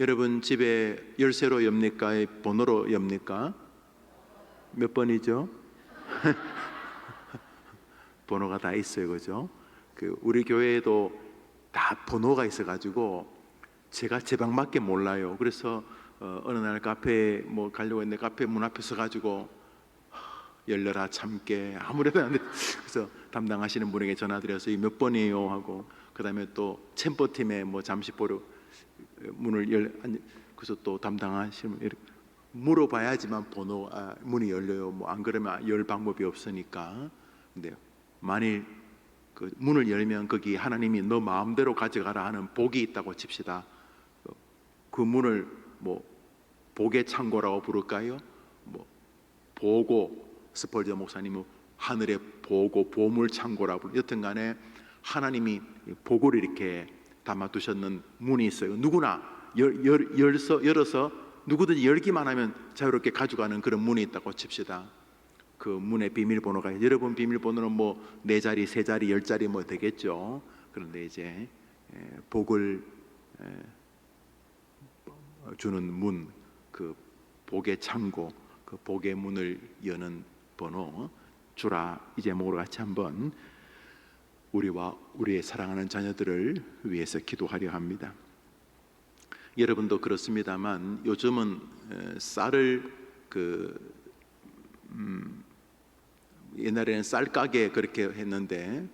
여러분 집에 열쇠로 엽니까? 번호로 엽니까? 몇 번이죠? 번호가 다 있어요, 그죠? 우리 교회에도 다 번호가 있어가지고 제가 제 방밖에 몰라요. 그래서 어느 날 카페에 가려고 했는데 카페 문 앞에 서가지고 열려라 참깨 아무래도 안 돼. 그래서 담당하시는 분에게 전화드려서 몇 번이에요 하고, 그 다음에 또 챔버팀에 잠시 보러 문을 그래서 또 담당하시는 분 물어봐야지만 문이 열려요. 안 그러면 열 방법이 없으니까. 근데 만일 그 문을 열면 거기 하나님이 너 마음대로 가져가라 하는 복이 있다고 칩시다. 그 문을 복의 창고라고 부를까요? 보고, 스펄저 목사님은 하늘의 보고 보물 창고라고 부르죠. 여튼간에 하나님이 복을 이렇게 담아두셨는 문이 있어요. 누구나 열어서 누구든지 열기만 하면 자유롭게 가져가는 그런 문이 있다고 칩시다. 그 문의 비밀번호가, 여러분 비밀번호는 4자리, 3자리, 10자리 되겠죠. 그런데 이제 복을 주는 문, 그 복의 창고, 그 복의 문을 여는 번호 주라, 이 제목으로 같이 한번 우리와 우리의 사랑하는 자녀들을 위해서 기도하려 합니다. 여러분도 그렇습니다만 요즘은 쌀을 옛날에는 쌀가게 그렇게 했는데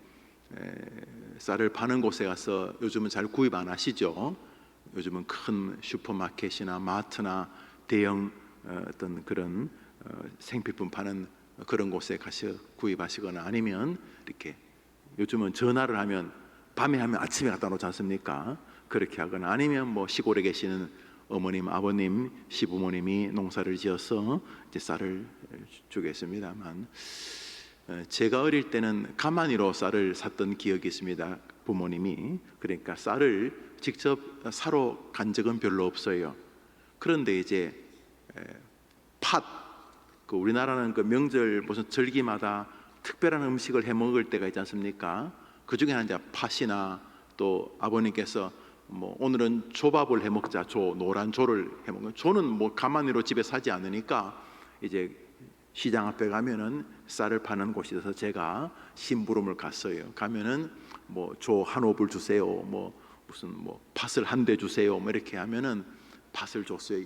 쌀을 파는 곳에 가서 요즘은 잘 구입 안 하시죠. 요즘은 큰 슈퍼마켓이나 마트나 대형 어떤 그런 생필품 파는 그런 곳에 가서 구입하시거나, 아니면 이렇게 요즘은 전화를 하면 밤에 하면 아침에 갖다 놓지 않습니까? 그렇게 하거나, 아니면 시골에 계시는 어머님, 아버님, 시부모님이 농사를 지어서 이제 쌀을 주겠습니다만, 제가 어릴 때는 가마니로 쌀을 샀던 기억이 있습니다. 부모님이. 그러니까 쌀을 직접 사러 간 적은 별로 없어요. 그런데 이제 우리나라는 그 명절 무슨 절기마다 특별한 음식을 해 먹을 때가 있지 않습니까? 그 중에 이제 팥이나, 또 아버님께서 오늘은 조밥을 해 먹자, 노란 조를 해 먹는, 조는 가마니로 집에 사지 않으니까 이제 시장 앞에 가면은 쌀을 파는 곳이 있어서 제가 심부름을 갔어요. 가면은 조 한 옵을 주세요, 무슨 팥을 한 대 주세요, 이렇게 하면은 팥을 줬어요.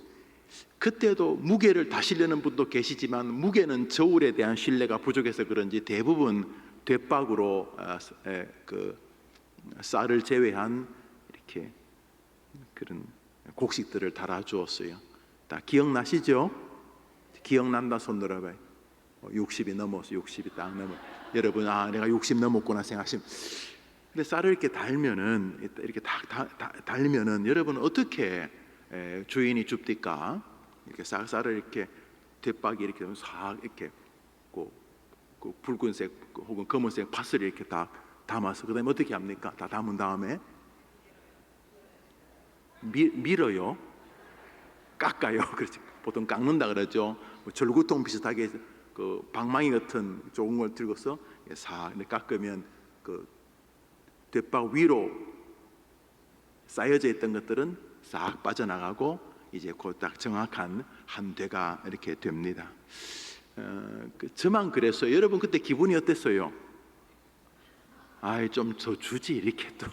그때도 무게를 다시려는 분도 계시지만 무게는 저울에 대한 신뢰가 부족해서 그런지 대부분 돛박으로 그 쌀을 제외한 이렇게 그런 곡식들을 달아 주었어요. 다 기억나시죠? 기억난다 손 들어봐요. 60이 넘어서 60이 딱 넘어. 여러분, 내가 60 넘었구나 생각하시면. 근데 쌀을 이렇게 달면은, 이렇게 달면은 여러분 어떻게 주인이 줍니까? 이렇게 쌀을 이렇게 돛박이 이렇게 싹 이렇게 그 붉은색 혹은 검은색 팥을 이렇게 다 담아서 그다음에 어떻게 합니까? 다 담은 다음에 밀어요, 깎아요. 그렇지. 보통 깎는다 그러죠. 절구통 비슷하게 그 방망이 같은 좋은 걸 들고서 싹 깎으면 그 돛박 위로 쌓여져 있던 것들은 싹 빠져나가고 이제 그 딱 정확한 한 대가 이렇게 됩니다. 저만 그랬어요. 여러분 그때 기분이 어땠어요? 좀 더 주지, 이렇게 또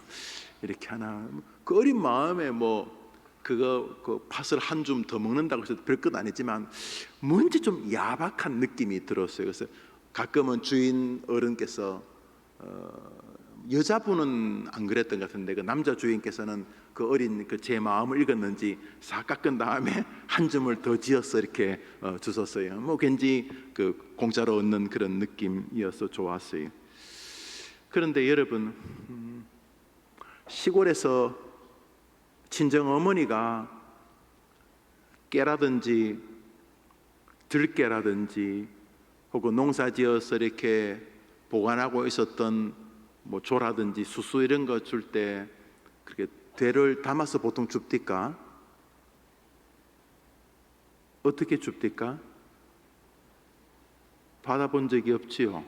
이렇게 하나. 그 어린 마음에 그 팥을 한 줌 더 먹는다고 해서 별것 아니지만 뭔지 좀 야박한 느낌이 들었어요. 그래서 가끔은 주인 어른께서 여자분은 안 그랬던 것 같은데 그 남자 주인께서는 그 어린 제 마음을 읽었는지 싹 깎은 다음에 한 줌을 더 지어서 이렇게 주셨어요. 왠지 그 공짜로 얻는 그런 느낌이어서 좋았어요. 그런데 여러분, 시골에서 친정 어머니가 깨라든지 들깨라든지 혹은 농사지어서 이렇게 보관하고 있었던 조라든지 수수 이런 거 줄 때 그렇게 되를 담아서 보통 줍디까? 어떻게 줍디까? 받아본 적이 없지요.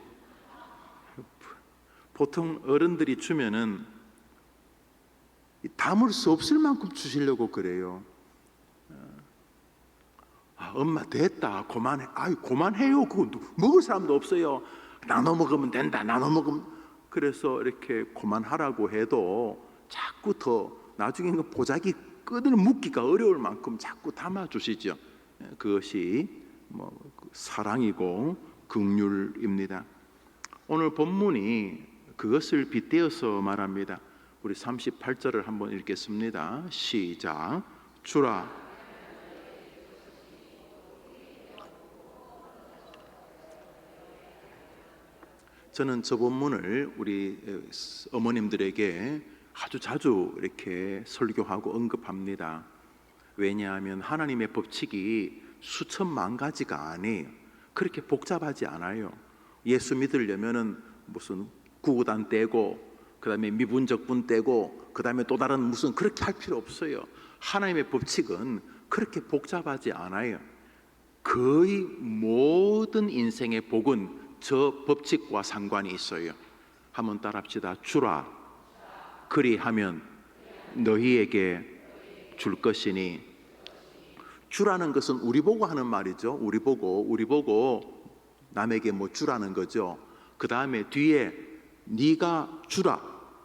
보통 어른들이 주면은 담을 수 없을 만큼 주시려고 그래요. 엄마 됐다, 그만해. 그만해요. 그거 먹을 사람도 없어요. 나눠 먹으면 된다. 나눠 먹으면. 그래서 이렇게 그만하라고 해도 자꾸 더 나중에는 보자기 끈을 묶기가 어려울 만큼 자꾸 담아주시죠. 그것이 사랑이고 긍휼입니다. 오늘 본문이 그것을 빗대어서 말합니다. 우리 38절을 한번 읽겠습니다. 시작. 주라. 저는 저 본문을 우리 어머님들에게 아주 자주 이렇게 설교하고 언급합니다. 왜냐하면 하나님의 법칙이 수천만 가지가 아니에요. 그렇게 복잡하지 않아요. 예수 믿으려면은 무슨 구구단 떼고, 그 다음에 미분적분 떼고, 그 다음에 또 다른 무슨 그렇게 할 필요 없어요. 하나님의 법칙은 그렇게 복잡하지 않아요. 거의 모든 인생의 복은 저 법칙과 상관이 있어요. 한번 따라합시다. 주라. 그리하면 너희에게 줄 것이니. 주라는 것은 우리 보고 하는 말이죠. 우리 보고 남에게 주라는 거죠. 그 다음에 뒤에 네가 주라.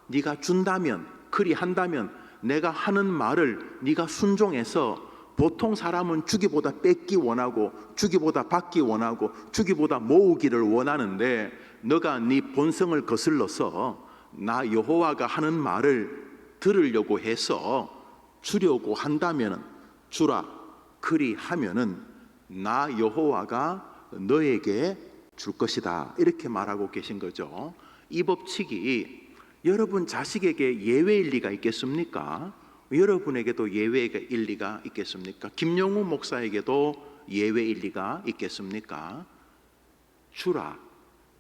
네가 준다면, 그리한다면 내가 하는 말을 네가 순종해서, 보통 사람은 주기보다 뺏기 원하고, 주기보다 받기 원하고, 주기보다 모으기를 원하는데, 너가 네 본성을 거슬러서 나 여호와가 하는 말을 들으려고 해서 주려고 한다면, 주라 그리하면은 나 여호와가 너에게 줄 것이다, 이렇게 말하고 계신 거죠. 이 법칙이 여러분 자식에게 예외일 리가 있겠습니까? 여러분에게도 예외일 리가 있겠습니까? 김용우 목사에게도 예외일 리가 있겠습니까? 주라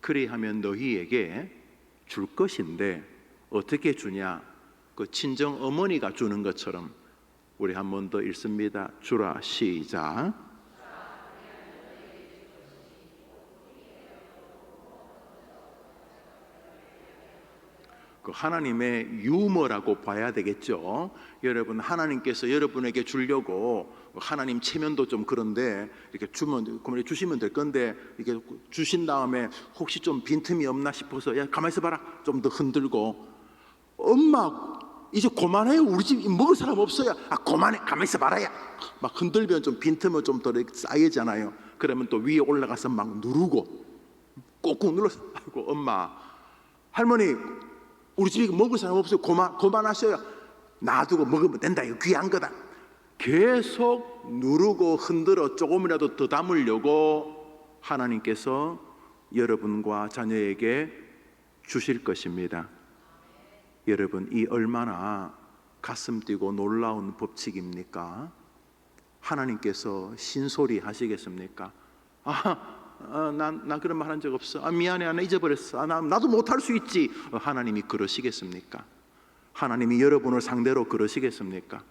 그리하면 너희에게 줄 것인데 어떻게 주냐? 그 친정 어머니가 주는 것처럼. 우리 한 번 더 읽습니다. 주라. 시작. 그 하나님의 유머라고 봐야 되겠죠. 여러분, 하나님께서 여러분에게 주려고, 하나님 체면도 좀 그런데 이렇게 주시면 될 건데, 이렇게 주신 다음에 혹시 좀 빈틈이 없나 싶어서, 야 가만히 있어봐라, 좀 더 흔들고, 엄마 이제 그만해요, 우리 집 먹을 사람 없어요. 그만해, 가만히 있어봐라야. 막 흔들면 좀 빈틈은 좀 더 쌓이잖아요. 그러면 또 위에 올라가서 막 누르고 꾹꾹 눌러서, 아이고 엄마, 할머니 우리 집에 먹을 사람 없어요. 그만하셔요. 놔두고 먹으면 된다. 이거 귀한 거다. 계속 누르고 흔들어 조금이라도 더 담으려고 하나님께서 여러분과 자녀에게 주실 것입니다. 여러분, 이 얼마나 가슴 뛰고 놀라운 법칙입니까? 하나님께서 신소리 하시겠습니까? 나 그런 말 한 적 없어. 미안해, 나 잊어버렸어. 나도 못할 수 있지. 하나님이 그러시겠습니까? 하나님이 여러분을 상대로 그러시겠습니까?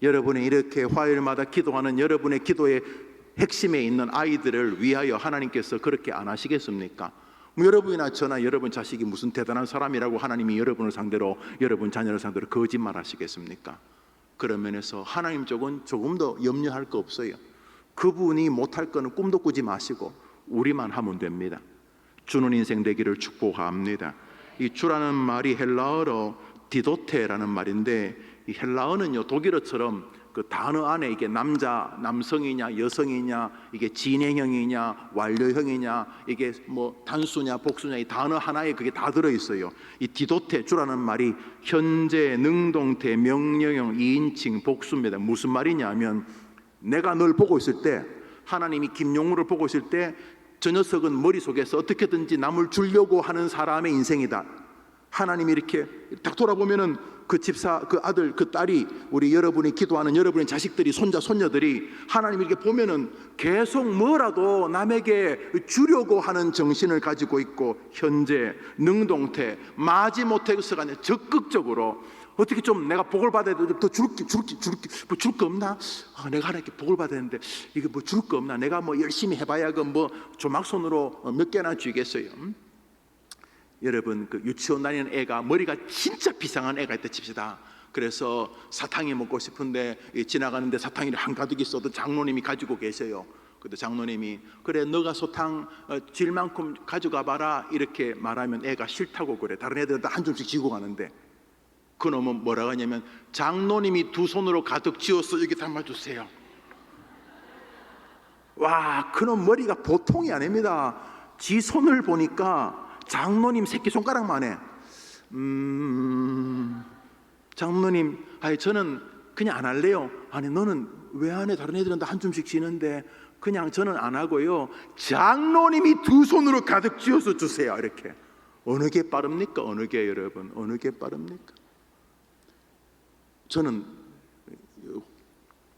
여러분이 이렇게 화요일마다 기도하는 여러분의 기도의 핵심에 있는 아이들을 위하여 하나님께서 그렇게 안 하시겠습니까? 여러분이나 저나 여러분 자식이 무슨 대단한 사람이라고 하나님이 여러분을 상대로, 여러분 자녀를 상대로 거짓말 하시겠습니까? 그런 면에서 하나님 쪽은 조금 더 염려할 거 없어요. 그분이 못할 거는 꿈도 꾸지 마시고 우리만 하면 됩니다. 주는 인생 되기를 축복합니다. 이 주라는 말이 헬라어로 디도테라는 말인데, 이 헬라어는요 독일어처럼 그 단어 안에 이게 남성이냐 여성이냐, 이게 진행형이냐 완료형이냐, 이게 단수냐 복수냐, 이 단어 하나에 그게 다 들어 있어요. 이 디도테, 주라는 말이 현재 능동태 명령형 2인칭 복수입니다. 무슨 말이냐면, 내가 널 보고 있을 때, 하나님이 김용우를 보고 있을 때, 저 녀석은 머릿속에서 어떻게든지 남을 주려고 하는 사람의 인생이다. 하나님이 이렇게 딱 돌아보면은 그 집사, 그 아들, 그 딸이, 우리 여러분이 기도하는 여러분의 자식들이, 손자, 손녀들이 하나님이 이렇게 보면은 계속 뭐라도 남에게 주려고 하는 정신을 가지고 있고, 현재 능동태, 마지못해서가 아니라 적극적으로 어떻게 좀 내가 복을 받아야 돼, 더 줄 거 없나? 내가 하나님께 복을 받아야 되는데 이게 줄 거 없나? 내가 열심히 해봐야 조막손으로 몇 개나 쥐겠어요. 여러분, 그 유치원 다니는 애가 머리가 진짜 비상한 애가 있다 칩시다. 그래서 사탕이 먹고 싶은데 지나가는데 사탕이 한가득 있어도 장로님이 가지고 계세요. 근데 장로님이 그래 너가 소탕 질 만큼 가져가 봐라 이렇게 말하면 애가 싫다고 그래. 다른 애들은 다 한 줌씩 쥐고 가는데 그놈은 뭐라고 하냐면 장로님이 두 손으로 가득 쥐어서 여기 담아주세요. 와, 그놈 머리가 보통이 아닙니다. 지 손을 보니까 장로님 새끼손가락만 해. 장로님, 아니 저는 그냥 안 할래요. 아니 너는 왜 안 해? 다른 애들은 다 한 줌씩 쥐는데 그냥 저는 안 하고요. 장로님이 두 손으로 가득 쥐어서 주세요. 이렇게. 어느 게 빠릅니까? 어느 게 여러분? 어느 게 빠릅니까? 저는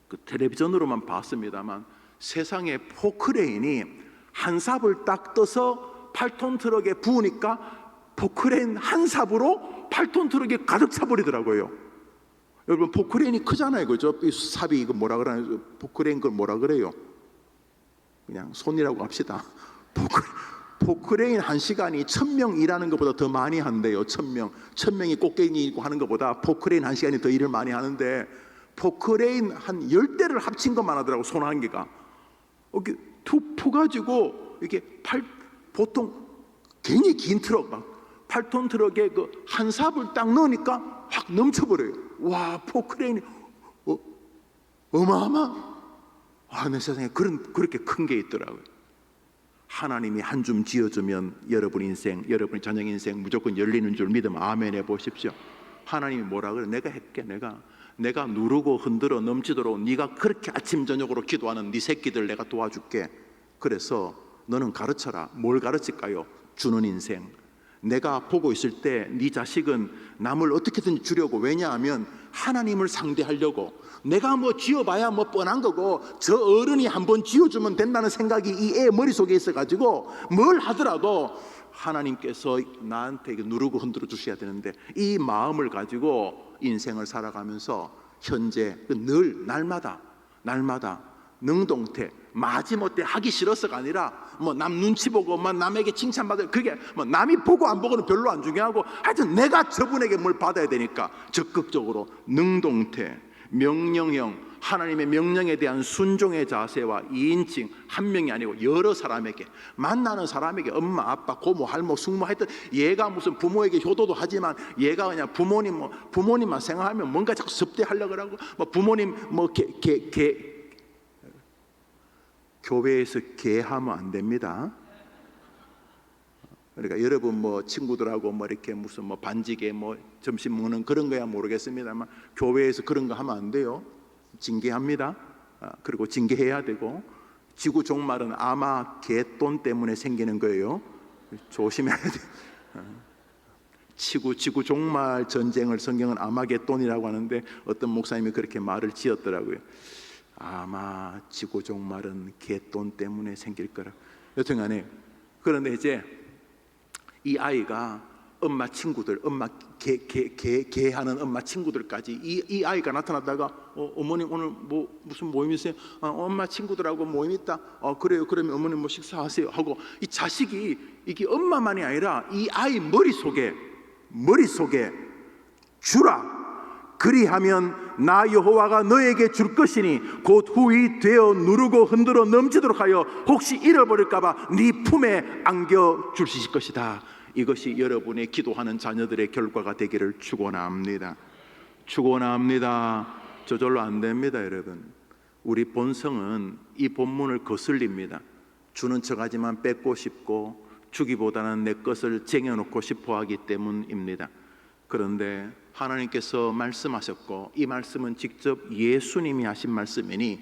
그 텔레비전으로만 봤습니다만 세상에 포크레인이 한 삽을 딱 떠서 8톤 트럭에 부으니까 포크레인 한 삽으로 8톤 트럭에 가득 차버리더라고요. 여러분 포크레인이 크잖아요, 그죠? 이 삽이 이거 뭐라 그러나요? 포크레인 걸 뭐라 그래요? 그냥 손이라고 합시다. 포크레인 한 시간이 1000명 일하는 것보다 더 많이 한대요. 1000명이 꽃갱이 있고 하는 것보다 포크레인 한 시간이 더 일을 많이 하는데 포크레인 한 10대를 합친 것만 하더라고. 손 한 개가 이렇게 툭 푸가지고 이게 보통 굉장히 긴 트럭 막 8톤 트럭에 그 한 삽을 딱 넣으니까 확 넘쳐버려요. 와, 포크레인이 어마어마. 내 세상에 그렇게 큰 게 있더라고요. 하나님이 한 줌 지어주면 여러분 인생, 여러분의 자녀 인생 무조건 열리는 줄 믿으면 아멘 해보십시오. 하나님이 뭐라 그래? 내가 할게. 내가 누르고 흔들어 넘치도록 네가 그렇게 아침 저녁으로 기도하는 네 새끼들 내가 도와줄게. 그래서 너는 가르쳐라. 뭘 가르칠까요? 주는 인생. 내가 보고 있을 때 네 자식은 남을 어떻게든 주려고. 왜냐하면 하나님을 상대하려고. 내가 뭐 쥐어봐야 뭐 뻔한 거고 저 어른이 한번 쥐어주면 된다는 생각이 이 애 머릿속에 있어가지고 뭘 하더라도 하나님께서 나한테 누르고 흔들어 주셔야 되는데 이 마음을 가지고 인생을 살아가면서 현재 늘 날마다 능동태 마지못해 하기 싫어서가 아니라 뭐 남 눈치 보고 막 남에게 칭찬받을 그게 뭐 남이 보고 안 보고는 별로 안 중요하고 하여튼 내가 저분에게 뭘 받아야 되니까 적극적으로 능동태 명령형 하나님의 명령에 대한 순종의 자세와 2인칭 한 명이 아니고 여러 사람에게 만나는 사람에게 엄마 아빠 고모 할머 숙모 하여튼 얘가 무슨 부모에게 효도도 하지만 얘가 그냥 부모님만 생각하면 뭔가 자꾸 섭대하려고 하고 뭐 부모님 교회에서 개하면 안 됩니다. 그러니까 여러분 뭐 친구들하고 뭐 이렇게 무슨 뭐 반지게 뭐 점심 먹는 그런 거야 모르겠습니다만 교회에서 그런 거 하면 안 돼요. 징계합니다. 그리고 징계해야 되고 지구 종말은 아마 개돈 때문에 생기는 거예요. 조심해야 돼요. 지구 종말 전쟁을 성경은 아마겟돈이라고 하는데 어떤 목사님이 그렇게 말을 지었더라고요. 아마 지구 종말은 개돈 때문에 생길 거라. 여튼간에 그런데 이제 이 아이가 엄마 친구들, 엄마 개하는 엄마 친구들까지 이 아이가 나타났다가 어머님 오늘 뭐 무슨 모임 있어요? 엄마 친구들하고 모임 있다. 그래요. 그러면 어머님 뭐 식사하세요 하고 이 자식이 이게 엄마만이 아니라 이 아이 머릿속에 주라. 그리하면 나 여호와가 너에게 줄 것이니 곧 후이 되어 누르고 흔들어 넘치도록 하여 혹시 잃어버릴까 봐 네 품에 안겨 주실 것이다. 이것이 여러분의 기도하는 자녀들의 결과가 되기를 축원합니다. 저절로 안 됩니다. 여러분 우리 본성은 이 본문을 거슬립니다. 주는 척하지만 뺏고 싶고 주기보다는 내 것을 쟁여놓고 싶어하기 때문입니다. 그런데 하나님께서 말씀하셨고 이 말씀은 직접 예수님이 하신 말씀이니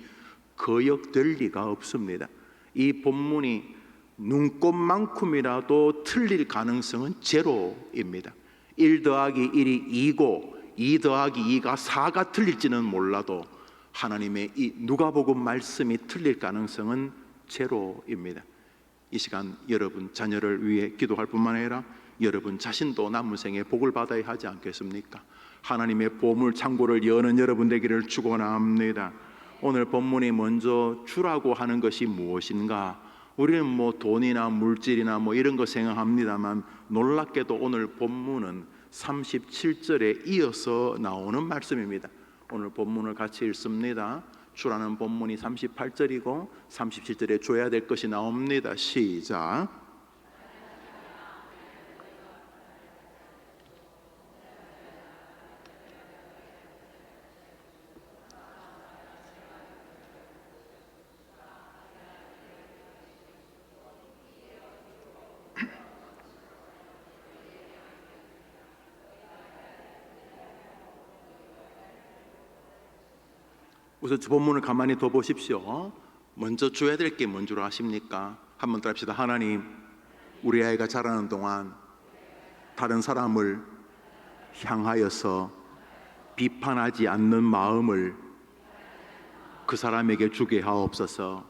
거역될 리가 없습니다. 이 본문이 눈꼽만큼이라도 틀릴 가능성은 제로입니다. 1 더하기 1이 2고 2 더하기 2가 4가 틀릴지는 몰라도 하나님의 이 누가복음 말씀이 틀릴 가능성은 제로입니다. 이 시간 여러분 자녀를 위해 기도할 뿐만 아니라 여러분 자신도 남은 생에 복을 받아야 하지 않겠습니까? 하나님의 보물 창고를 여는 여러분 되기를 축원합니다. 오늘 본문이 먼저 주라고 하는 것이 무엇인가? 우리는 뭐 돈이나 물질이나 뭐 이런 거 생각합니다만 놀랍게도 오늘 본문은 37절에 이어서 나오는 말씀입니다. 오늘 본문을 같이 읽습니다. 주라는 본문이 38절이고 37절에 줘야 될 것이 나옵니다. 시작. 우선 저 본문을 가만히 더 보십시오. 먼저 줘야 될 게 뭔 줄 아십니까? 한번 더 합시다. 하나님, 우리 아이가 자라는 동안 다른 사람을 향하여서 비판하지 않는 마음을 그 사람에게 주게 하옵소서.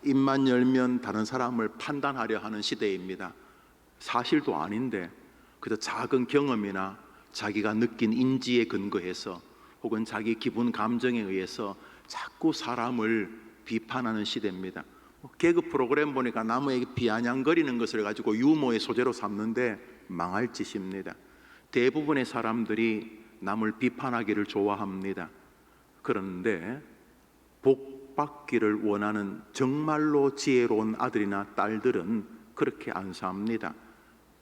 입만 열면 다른 사람을 판단하려 하는 시대입니다. 사실도 아닌데 그저 작은 경험이나 자기가 느낀 인지에 근거해서 혹은 자기 기분 감정에 의해서 자꾸 사람을 비판하는 시대입니다. 개그 프로그램 보니까 나무에게 비아냥거리는 것을 가지고 유머의 소재로 삼는데 망할 짓입니다. 대부분의 사람들이 남을 비판하기를 좋아합니다. 그런데 복 받기를 원하는 정말로 지혜로운 아들이나 딸들은 그렇게 안 삽니다.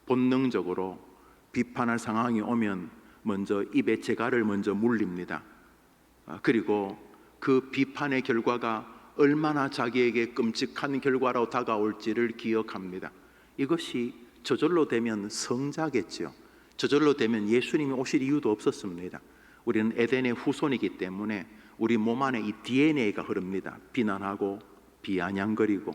본능적으로 비판할 상황이 오면 먼저 입에 재갈을 먼저 물립니다. 그리고 그 비판의 결과가 얼마나 자기에게 끔찍한 결과로 다가올지를 기억합니다. 이것이 저절로 되면 성자겠죠. 저절로 되면 예수님이 오실 이유도 없었습니다. 우리는 에덴의 후손이기 때문에 우리 몸 안에 이 DNA가 흐릅니다. 비난하고 비아냥거리고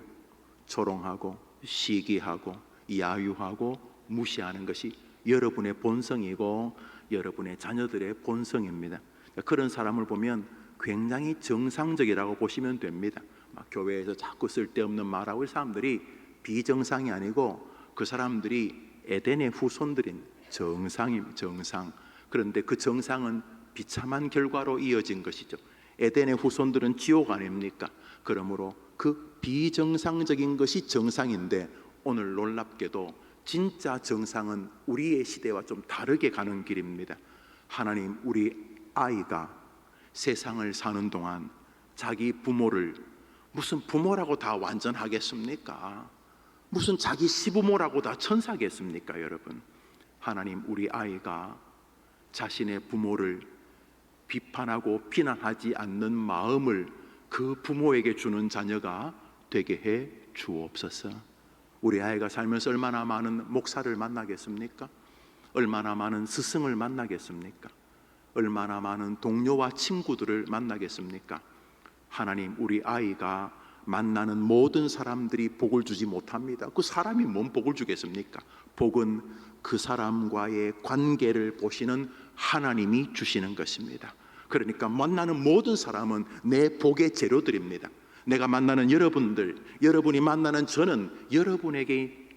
조롱하고 시기하고 야유하고 무시하는 것이 여러분의 본성이고 여러분의 자녀들의 본성입니다. 그런 사람을 보면 굉장히 정상적이라고 보시면 됩니다. 막 교회에서 자꾸 쓸데없는 말하고 사람들이 비정상이 아니고 그 사람들이 에덴의 후손들인 정상. 그런데 그 정상은 비참한 결과로 이어진 것이죠. 에덴의 후손들은 지옥 아닙니까? 그러므로 그 비정상적인 것이 정상인데 오늘 놀랍게도 진짜 정상은 우리의 시대와 좀 다르게 가는 길입니다. 하나님, 우리 아이가 세상을 사는 동안 자기 부모를 무슨 부모라고 다 완전하겠습니까? 무슨 자기 시부모라고 다 천사겠습니까, 여러분? 하나님, 우리 아이가 자신의 부모를 비판하고 비난하지 않는 마음을 그 부모에게 주는 자녀가 되게 해 주옵소서. 우리 아이가 살면서 얼마나 많은 목사를 만나겠습니까? 얼마나 많은 스승을 만나겠습니까? 얼마나 많은 동료와 친구들을 만나겠습니까? 하나님, 우리 아이가 만나는 모든 사람들이 복을 주지 못합니다. 그 사람이 뭔 복을 주겠습니까? 복은 그 사람과의 관계를 보시는 하나님이 주시는 것입니다. 그러니까 만나는 모든 사람은 내 복의 재료들입니다. 내가 만나는 여러분들, 여러분이 만나는 저는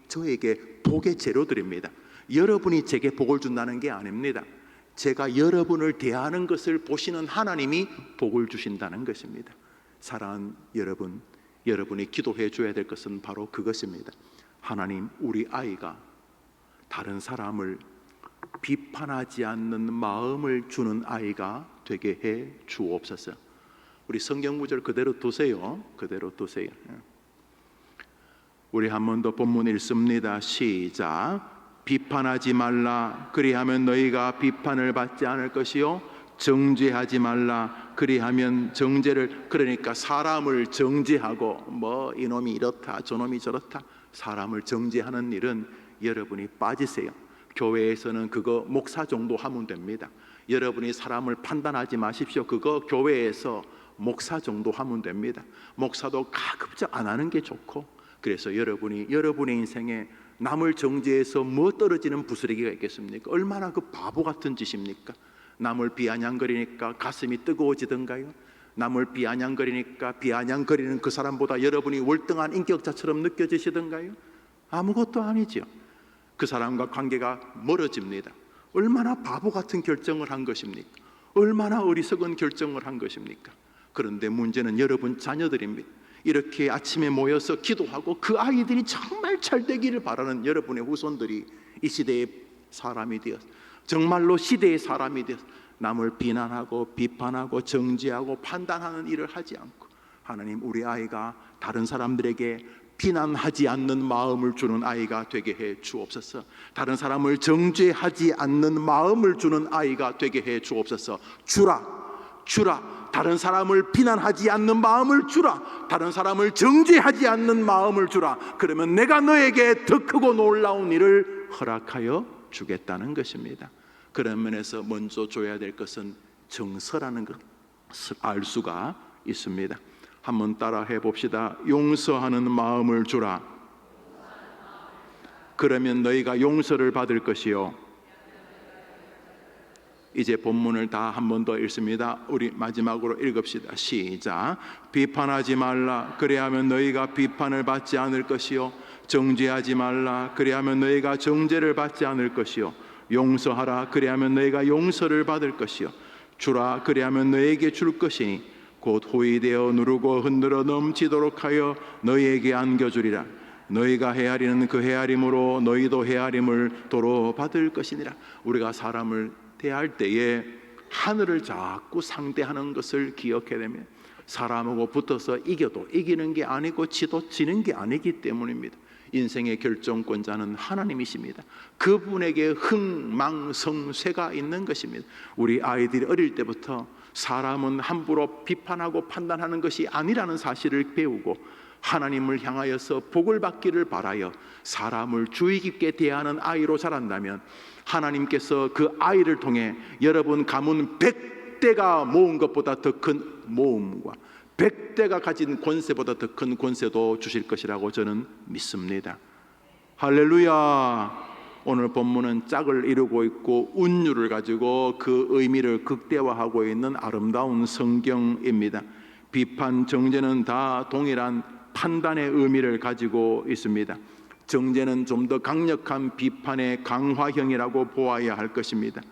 저에게 복의 재료들입니다. 여러분이 제게 복을 준다는 게 아닙니다. 제가 여러분을 대하는 것을 보시는 하나님이 복을 주신다는 것입니다. 사랑하는 여러분, 여러분이 기도해 줘야 될 것은 바로 그것입니다. 하나님, 우리 아이가 다른 사람을 비판하지 않는 마음을 주는 아이가 되게 해 주옵소서. 우리 성경 구절 그대로 두세요. 그대로 두세요. 우리 한 번 더 본문 읽습니다. 시작. 비판하지 말라. 그리하면 너희가 비판을 받지 않을 것이요, 정죄하지 말라. 그리하면 정죄를, 그러니까 사람을 정죄하고 뭐 이놈이 이렇다 저놈이 저렇다 사람을 정죄하는 일은 여러분이 빠지세요. 교회에서는 그거 목사 정도 하면 됩니다. 여러분이 사람을 판단하지 마십시오. 그거 교회에서 목사 정도 하면 됩니다. 목사도 가급적 안 하는 게 좋고, 그래서 여러분이 여러분의 인생에 남을 정죄해서 뭐 떨어지는 부스러기가 있겠습니까? 얼마나 그 바보 같은 짓입니까? 남을 비아냥거리니까 가슴이 뜨거워지던가요? 남을 비아냥거리니까 비아냥거리는 그 사람보다 여러분이 월등한 인격자처럼 느껴지시던가요? 아무것도 아니죠. 그 사람과 관계가 멀어집니다. 얼마나 바보 같은 결정을 한 것입니까? 얼마나 어리석은 결정을 한 것입니까? 그런데 문제는 여러분 자녀들입니다. 이렇게 아침에 모여서 기도하고 그 아이들이 정말 잘 되기를 바라는 여러분의 후손들이 이 시대에 사람이 되었어. 정말로 시대의 사람이 되었어. 남을 비난하고 비판하고 정죄하고 판단하는 일을 하지 않고, 하나님, 우리 아이가 다른 사람들에게 비난하지 않는 마음을 주는 아이가 되게 해 주옵소서. 다른 사람을 정죄하지 않는 마음을 주는 아이가 되게 해 주옵소서. 주라. 다른 사람을 비난하지 않는 마음을 주라. 다른 사람을 정죄하지 않는 마음을 주라. 그러면 내가 너에게 더 크고 놀라운 일을 허락하여 주겠다는 것입니다. 그런 면에서 먼저 줘야 될 것은 정서라는 것을 알 수가 있습니다. 한번 따라 해봅시다. 용서하는 마음을 주라. 그러면 너희가 용서를 받을 것이요. 이제 본문을 다 한 번 더 읽습니다. 우리 마지막으로 읽읍시다. 시작. 비판하지 말라. 그래야면 너희가 비판을 받지 않을 것이요. 정죄하지 말라. 그래야면 너희가 정죄를 받지 않을 것이요. 용서하라. 그래야면 너희가 용서를 받을 것이요. 주라. 그래야면 너희에게 줄 것이니 곧 호의되어 누르고 흔들어 넘치도록 하여 너희에게 안겨주리라. 너희가 헤아리는 그 헤아림으로 너희도 헤아림을 도로 받을 것이니라. 우리가 사람을 대할 때에 하늘을 자꾸 상대하는 것을 기억해야 됩니다. 사람하고 붙어서 이겨도 이기는 게 아니고 지도 지는 게 아니기 때문입니다. 인생의 결정권자는 하나님이십니다. 그분에게 흥망성쇠가 있는 것입니다. 우리 아이들이 어릴 때부터 사람은 함부로 비판하고 판단하는 것이 아니라는 사실을 배우고 하나님을 향하여서 복을 받기를 바라여 사람을 주의 깊게 대하는 아이로 자란다면 하나님께서 그 아이를 통해 여러분 가문 100대가 모은 것보다 더 큰 모음과 100대가 가진 권세보다 더 큰 권세도 주실 것이라고 저는 믿습니다. 할렐루야. 오늘 본문은 짝을 이루고 있고 운율을 가지고 그 의미를 극대화하고 있는 아름다운 성경입니다. 비판, 정죄는 다 동일한 판단의 의미를 가지고 있습니다. 정죄는 좀 더 강력한 비판의 강화형이라고 보아야 할 것입니다.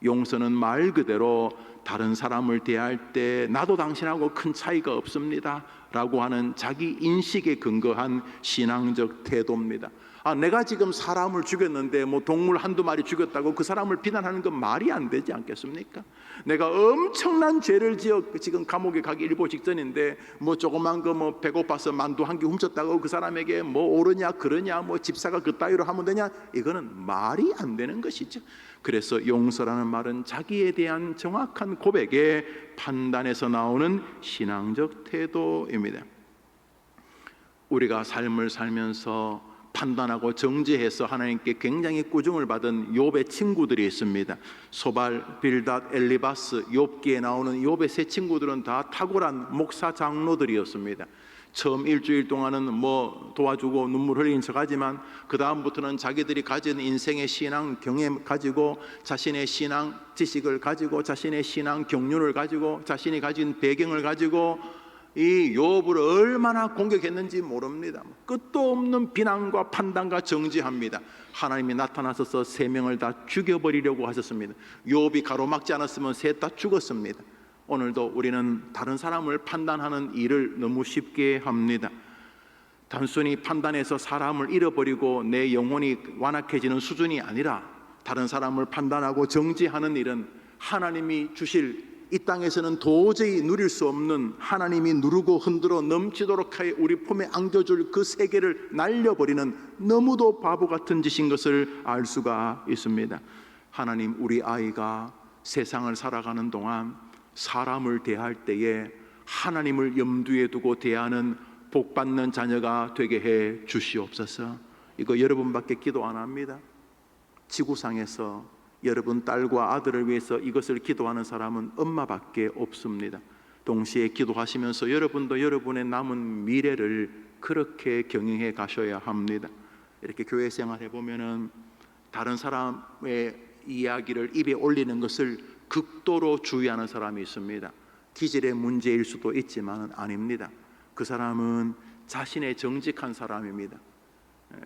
용서는 말 그대로 다른 사람을 대할 때 나도 당신하고 큰 차이가 없습니다 라고 하는 자기 인식에 근거한 신앙적 태도입니다. 내가 지금 사람을 죽였는데 뭐 동물 한두 마리 죽였다고 그 사람을 비난하는 건 말이 안 되지 않겠습니까? 내가 엄청난 죄를 지어 지금 감옥에 가기 일보 직전인데 뭐 조그만 거 뭐 배고파서 만두 한 개 훔쳤다고 그 사람에게 뭐 옳으냐 그러냐 뭐 집사가 그따위로 하면 되냐, 이거는 말이 안 되는 것이죠. 그래서 용서라는 말은 자기에 대한 정확한 고백의 판단에서 나오는 신앙적 태도입니다. 우리가 삶을 살면서 판단하고 정죄해서 하나님께 굉장히 꾸중을 받은 욥의 친구들이 있습니다. 소발, 빌닷, 엘리바스, 욥기에 나오는 욥의 세 친구들은 다 탁월한 목사 장로들이었습니다. 처음 일주일 동안은 뭐 도와주고 눈물 흘리는 척하지만 그 다음부터는 자기들이 가진 인생의 신앙 경험 가지고 자신의 신앙 지식을 가지고 자신의 신앙 경륜을 가지고 자신이 가진 배경을 가지고 이 욥을 얼마나 공격했는지 모릅니다. 끝도 없는 비난과 판단과 정죄합니다. 하나님이 나타나셔서 세 명을 다 죽여버리려고 하셨습니다. 욥이 가로막지 않았으면 셋 다 죽었습니다. 오늘도 우리는 다른 사람을 판단하는 일을 너무 쉽게 합니다. 단순히 판단해서 사람을 잃어버리고 내 영혼이 완악해지는 수준이 아니라 다른 사람을 판단하고 정죄하는 일은 하나님이 주실 이 땅에서는 도저히 누릴 수 없는 하나님이 누르고 흔들어 넘치도록 하여 우리 품에 안겨줄 그 세계를 날려버리는 너무도 바보 같은 짓인 것을 알 수가 있습니다. 하나님, 우리 아이가 세상을 살아가는 동안 사람을 대할 때에 하나님을 염두에 두고 대하는 복받는 자녀가 되게 해 주시옵소서. 이거 여러분밖에 기도 안 합니다. 지구상에서 여러분 딸과 아들을 위해서 이것을 기도하는 사람은 엄마밖에 없습니다. 동시에 기도하시면서 여러분도 여러분의 남은 미래를 그렇게 경영해 가셔야 합니다. 이렇게 교회 생활해 보면은 다른 사람의 이야기를 입에 올리는 것을 극도로 주의하는 사람이 있습니다. 기질의 문제일 수도 있지만 아닙니다. 그 사람은 자신의 정직한 사람입니다.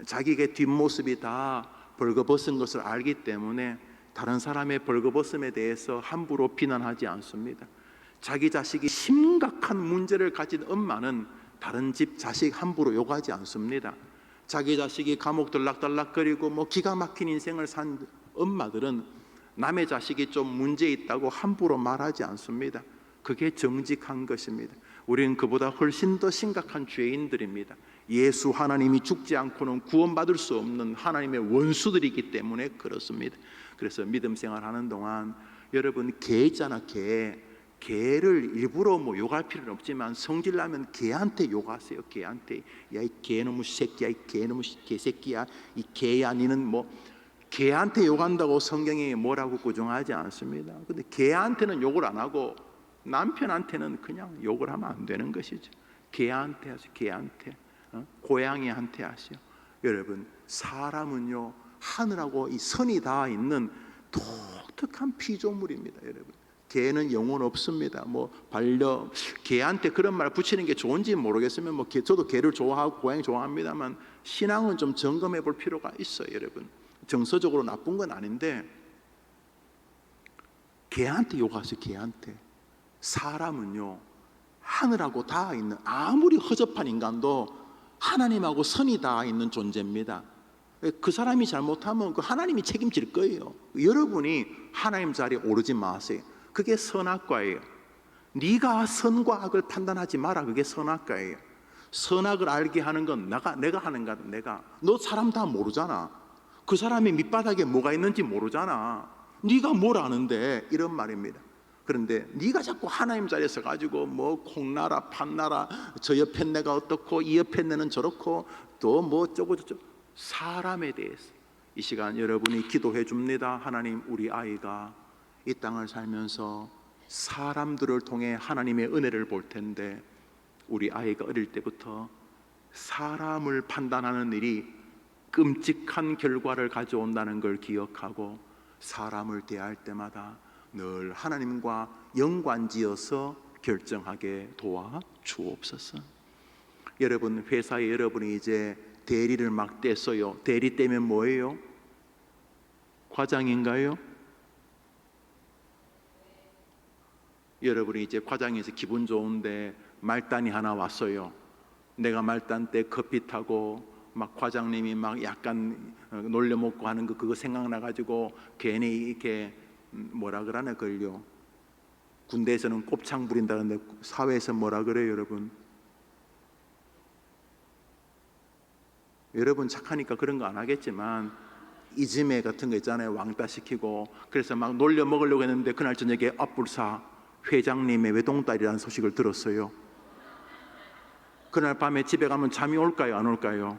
자기의 뒷모습이 다 벌거벗은 것을 알기 때문에 다른 사람의 벌거벗음에 대해서 함부로 비난하지 않습니다. 자기 자식이 심각한 문제를 가진 엄마는 다른 집 자식 함부로 욕하지 않습니다. 자기 자식이 감옥 들락달락거리고 뭐 기가 막힌 인생을 산 엄마들은 남의 자식이 좀 문제 있다고 함부로 말하지 않습니다. 그게 정직한 것입니다. 우리는 그보다 훨씬 더 심각한 죄인들입니다. 예수 하나님이 죽지 않고는 구원받을 수 없는 하나님의 원수들이기 때문에 그렇습니다. 그래서 믿음 생활하는 동안 여러분, 개 있잖아, 개를 일부러 뭐 욕할 필요는 없지만 성질나면 개한테 욕하세요. 개한테 야, 이 개놈의 새끼야, 이 개놈의 개새끼야, 이 개야, 니는 뭐, 개한테 욕한다고 성경이 뭐라고 꾸중하지 않습니다. 근데 개한테는 욕을 안 하고 남편한테는 그냥 욕을 하면 안 되는 것이죠. 개한테 하세요. 개한테, 고양이한테 하세요. 여러분, 사람은요, 하늘하고 이 선이 다 있는 독특한 피조물입니다. 여러분, 개는 영혼 없습니다. 뭐 개한테 그런 말 붙이는 게 좋은지 모르겠으면 저도 개를 좋아하고 고양이 좋아합니다만 신앙은 좀 점검해 볼 필요가 있어요. 여러분, 정서적으로 나쁜 건 아닌데 개한테 욕하세요. 개한테. 사람은요, 하늘하고 닿아 있는, 아무리 허접한 인간도 하나님하고 선이 닿아 있는 존재입니다. 그 사람이 잘못하면 그 하나님이 책임질 거예요. 여러분이 하나님 자리에 오르지 마세요. 그게 선악과예요. 네가 선과 악을 판단하지 마라. 그게 선악과예요. 선악을 알게 하는 건 내가 하는 거다. 너 사람 다 모르잖아. 그 사람이 밑바닥에 뭐가 있는지 모르잖아. 네가 뭘 아는데, 이런 말입니다. 그런데 네가 자꾸 하나님 자리에서 가지고 뭐 콩나라 판나라, 저 옆에 내가 어떻고 이 옆에 내는 저렇고 또 뭐 어쩌고 저쩌고, 사람에 대해서 이 시간 여러분이 기도해 줍니다. 하나님, 우리 아이가 이 땅을 살면서 사람들을 통해 하나님의 은혜를 볼 텐데 우리 아이가 어릴 때부터 사람을 판단하는 일이 끔찍한 결과를 가져온다는 걸 기억하고 사람을 대할 때마다 늘 하나님과 연관지어서 결정하게 도와 주옵소서. 여러분, 회사에 여러분이 이제 대리를 막 떼서요. 대리 떼면 뭐예요? 과장인가요? 여러분이 이제 과장에서 기분 좋은데 말단이 하나 왔어요. 내가 말단 때 커피 타고 막 과장님이 막 약간 놀려 먹고 하는 거, 그거 생각나가지고 괜히 이렇게 뭐라 그러나 걸요. 군대에서는 곱창 부린다는데 사회에서 뭐라 그래요, 여러분? 여러분 착하니까 그런 거 안 하겠지만 이즘에 같은 거 있잖아요. 왕따 시키고 그래서 막 놀려 먹으려고 했는데 그날 저녁에 앞불사 회장님의 외동딸이라는 소식을 들었어요. 그날 밤에 집에 가면 잠이 올까요, 안 올까요?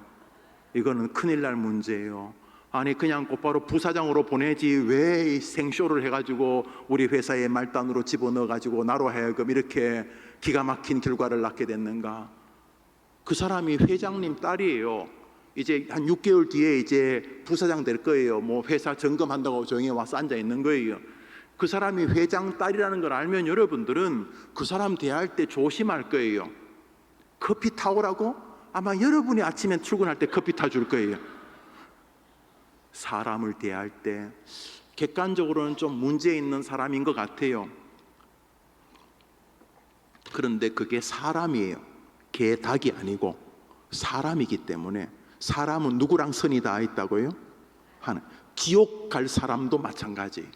이거는 큰일 날 문제예요. 아니, 그냥 곧바로 부사장으로 보내지 왜 생쇼를 해가지고 우리 회사에 말단으로 집어넣어가지고 나로 하여금 이렇게 기가 막힌 결과를 낳게 됐는가? 그 사람이 회장님 딸이에요. 이제 한 6개월 뒤에 이제 부사장 될 거예요. 뭐 회사 점검한다고 조용히 와서 앉아 있는 거예요. 그 사람이 회장 딸이라는 걸 알면 여러분들은 그 사람 대할 때 조심할 거예요. 커피 타오라고? 아마 여러분이 아침에 출근할 때 커피 타줄 거예요. 사람을 대할 때 객관적으로는 좀 문제 있는 사람인 것 같아요. 그런데 그게 사람이에요. 개, 닭이 아니고 사람이기 때문에. 사람은 누구랑 선이 닿아 있다고요? 하나. 지옥 갈 사람도 마찬가지.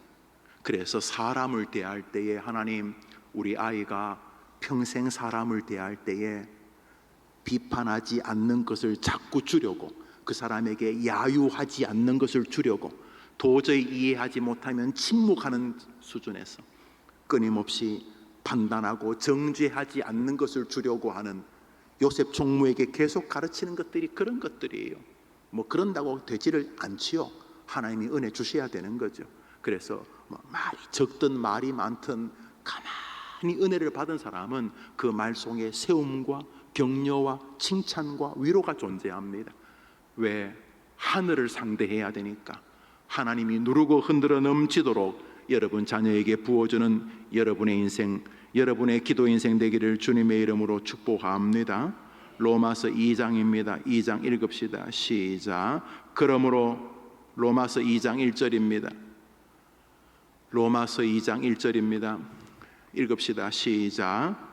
그래서 사람을 대할 때에 하나님, 우리 아이가 평생 사람을 대할 때에 비판하지 않는 것을 자꾸 주려고, 그 사람에게 야유하지 않는 것을 주려고, 도저히 이해하지 못하면 침묵하는 수준에서 끊임없이 판단하고 정죄하지 않는 것을 주려고 하는 요셉 총무에게 계속 가르치는 것들이 그런 것들이에요. 뭐 그런다고 되지를 않지요. 하나님이 은혜 주셔야 되는 거죠. 그래서 뭐 말이 적든 말이 많든 가만히 은혜를 받은 사람은 그 말 속에 세움과 격려와 칭찬과 위로가 존재합니다. 왜? 하늘을 상대해야 되니까. 하나님이 누르고 흔들어 넘치도록 여러분 자녀에게 부어주는 여러분의 인생, 여러분의 기도 인생 되기를 주님의 이름으로 축복합니다. 로마서 2장입니다. 2장 읽읍시다. 시작. 그러므로 로마서 2장 1절입니다. 로마서 2장 1절입니다. 읽읍시다. 시작.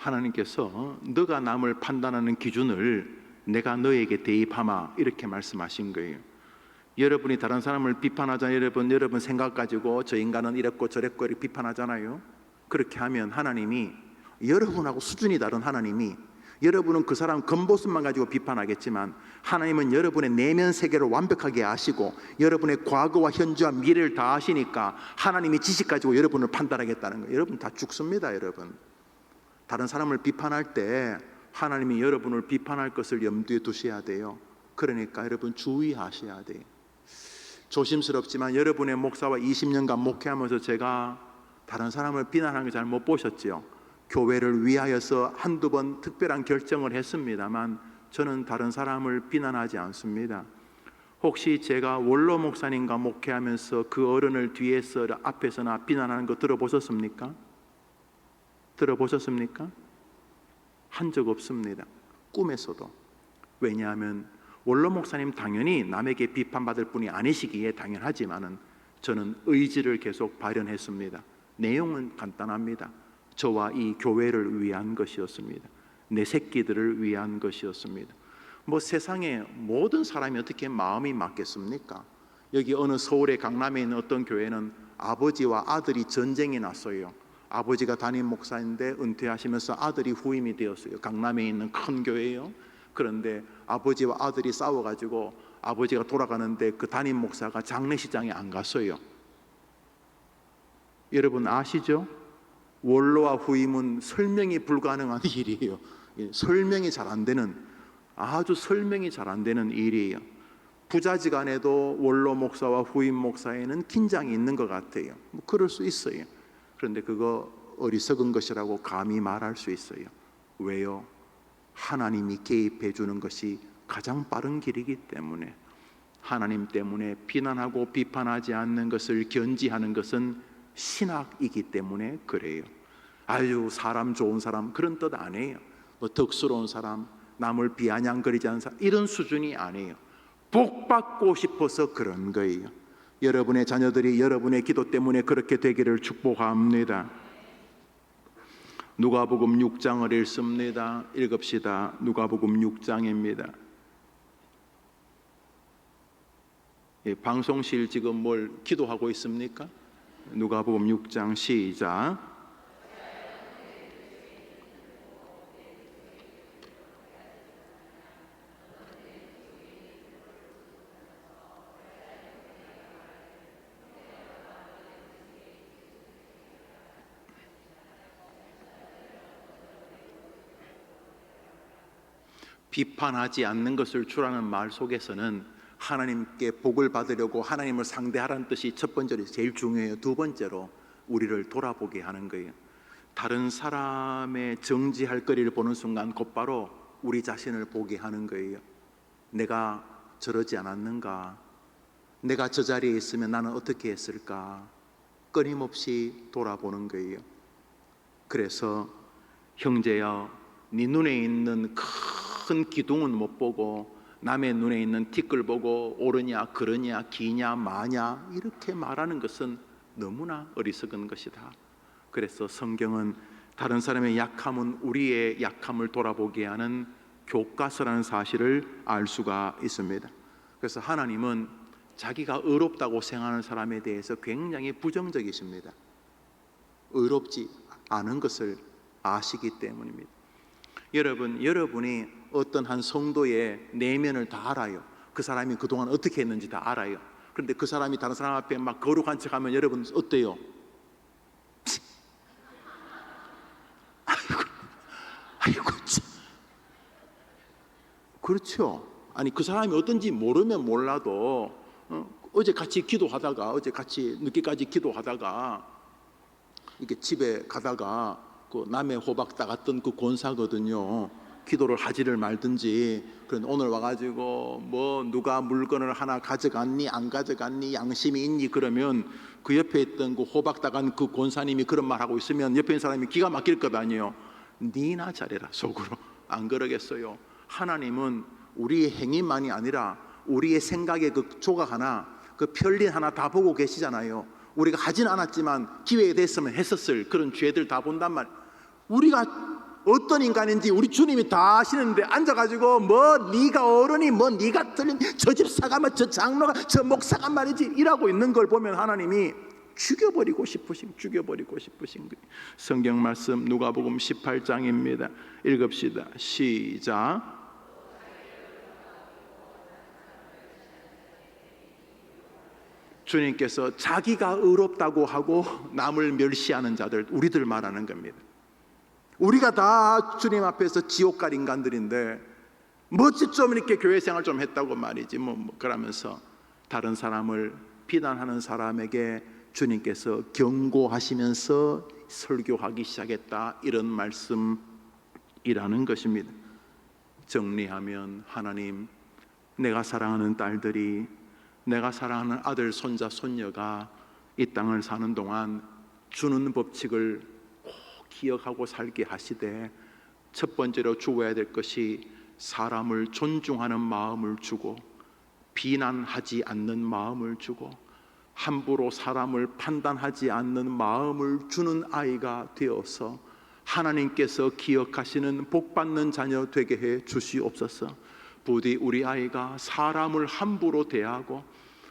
하나님께서 너가 남을 판단하는 기준을 내가 너에게 대입하마 이렇게 말씀하신 거예요. 여러분이 다른 사람을 비판하잖아요. 여러분 생각 가지고 저 인간은 이랬고 저랬고 이렇게 비판하잖아요. 그렇게 하면 하나님이, 여러분하고 수준이 다른 하나님이, 여러분은 그 사람 겉모습만 가지고 비판하겠지만 하나님은 여러분의 내면 세계를 완벽하게 아시고 여러분의 과거와 현재와 미래를 다 아시니까 하나님이 지식 가지고 여러분을 판단하겠다는 거예요. 여러분 다 죽습니다. 여러분 다른 사람을 비판할 때 하나님이 여러분을 비판할 것을 염두에 두셔야 돼요. 그러니까 여러분 주의하셔야 돼요. 조심스럽지만 여러분의 목사와 20년간 목회하면서 제가 다른 사람을 비난하는 걸 잘 못 보셨죠. 교회를 위하여서 한두 번 특별한 결정을 했습니다만 저는 다른 사람을 비난하지 않습니다. 혹시 제가 원로 목사님과 목회하면서 그 어른을 뒤에서 앞에서나 비난하는 거 들어보셨습니까? 들어보셨습니까? 한 적 없습니다. 꿈에서도. 왜냐하면 원로 목사님 당연히 남에게 비판받을 분이 아니시기에 당연하지만은 저는 의지를 계속 발현했습니다. 내용은 간단합니다. 저와 이 교회를 위한 것이었습니다. 내 새끼들을 위한 것이었습니다. 뭐 세상에 모든 사람이 어떻게 마음이 맞겠습니까? 여기 어느 서울의 강남에 있는 어떤 교회는 아버지와 아들이 전쟁이 났어요. 아버지가 담임 목사인데 은퇴하시면서 아들이 후임이 되었어요. 강남에 있는 큰 교회예요. 그런데 아버지와 아들이 싸워가지고 아버지가 돌아가는데 그 담임 목사가 장례식장에 안 갔어요. 여러분 아시죠? 원로와 후임은 설명이 불가능한 일이에요. 설명이 잘 안 되는, 아주 설명이 잘 안 되는 일이에요. 부자지간에도 원로 목사와 후임 목사에는 긴장이 있는 것 같아요. 뭐 그럴 수 있어요. 그런데 그거 어리석은 것이라고 감히 말할 수 있어요. 왜요? 하나님이 개입해 주는 것이 가장 빠른 길이기 때문에. 하나님 때문에 비난하고 비판하지 않는 것을 견지하는 것은 신학이기 때문에 그래요. 아유 사람 좋은 사람 그런 뜻 아니에요. 뭐 덕스러운 사람, 남을 비아냥거리지 않는 사람 이런 수준이 아니에요. 복 받고 싶어서 그런 거예요. 여러분의 자녀들이 여러분의 기도 때문에 그렇게 되기를 축복합니다. 누가복음 6장을 읽습니다. 읽읍시다. 누가복음 6장입니다. 예, 방송실 지금 뭘 기도하고 있습니까? 누가복음 6장 시작. 비판하지 않는 것을 주라는 말 속에서는 하나님께 복을 받으려고 하나님을 상대하라는 뜻이 첫 번째로 제일 중요해요. 두 번째로 우리를 돌아보게 하는 거예요. 다른 사람의 정지할 거리를 보는 순간 곧바로 우리 자신을 보게 하는 거예요. 내가 저러지 않았는가? 내가 저 자리에 있으면 나는 어떻게 했을까? 끊임없이 돌아보는 거예요. 그래서 형제여, 네 눈에 있는 큰 기둥은 못 보고 남의 눈에 있는 티끌 보고 옳으냐 그러냐 기냐 마냐 이렇게 말하는 것은 너무나 어리석은 것이다. 그래서 성경은 다른 사람의 약함은 우리의 약함을 돌아보게 하는 교과서라는 사실을 알 수가 있습니다. 그래서 하나님은 자기가 의롭다고 생각하는 사람에 대해서 굉장히 부정적이십니다. 의롭지 않은 것을 아시기 때문입니다. 여러분이 어떤 한 성도의 내면을 다 알아요. 그 사람이 그동안 어떻게 했는지 다 알아요. 그런데 그 사람이 다른 사람 앞에 막 거룩한 척하면 여러분 어때요? 아이고 참. 그렇죠. 아니 그 사람이 어떤지 모르면 몰라도 어제 같이 기도하다가 어제 같이 늦게까지 기도하다가 이렇게 집에 가다가 그 남의 호박 따갔던 그 권사거든요. 기도를 하지를 말든지. 그런데 오늘 와가지고 뭐 누가 물건을 하나 가져갔니 안 가져갔니 양심이 있니 그러면 그 옆에 있던 그 호박 따간 그 권사님이 그런 말하고 있으면 옆에 있는 사람이 기가 막힐 것 아니에요. 니나 잘해라 속으로. 안 그러겠어요. 하나님은 우리의 행위만이 아니라 우리의 생각의 그 조각 하나 그 편리 하나 다 보고 계시잖아요. 우리가 하진 않았지만 기회가 됐으면 했었을 그런 죄들 다 본단 말. 우리가 어떤 인간인지 우리 주님이 다 아시는데 앉아가지고 뭐 네가 어른이 뭐 네가 틀린 저 집사가 뭐 저 장로가 저 목사가 말이지 이라고 있는 걸 보면 하나님이 죽여버리고 싶으신 거예요. 성경 말씀 누가복음 18장입니다. 읽읍시다. 시작. 주님께서 자기가 의롭다고 하고 남을 멸시하는 자들, 우리들 말하는 겁니다. 우리가 다 주님 앞에서 지옥갈 인간들인데 뭐지 좀 이렇게 교회 생활 좀 했다고 말이지 뭐 그러면서 다른 사람을 비난하는 사람에게 주님께서 경고하시면서 설교하기 시작했다, 이런 말씀이라는 것입니다. 정리하면 하나님, 내가 사랑하는 딸들이, 내가 사랑하는 아들, 손자, 손녀가 이 땅을 사는 동안 주는 법칙을 꼭 기억하고 살게 하시되, 첫 번째로 주어야 될 것이 사람을 존중하는 마음을 주고 비난하지 않는 마음을 주고 함부로 사람을 판단하지 않는 마음을 주는 아이가 되어서 하나님께서 기억하시는 복받는 자녀 되게 해 주시옵소서. 부디 우리 아이가 사람을 함부로 대하고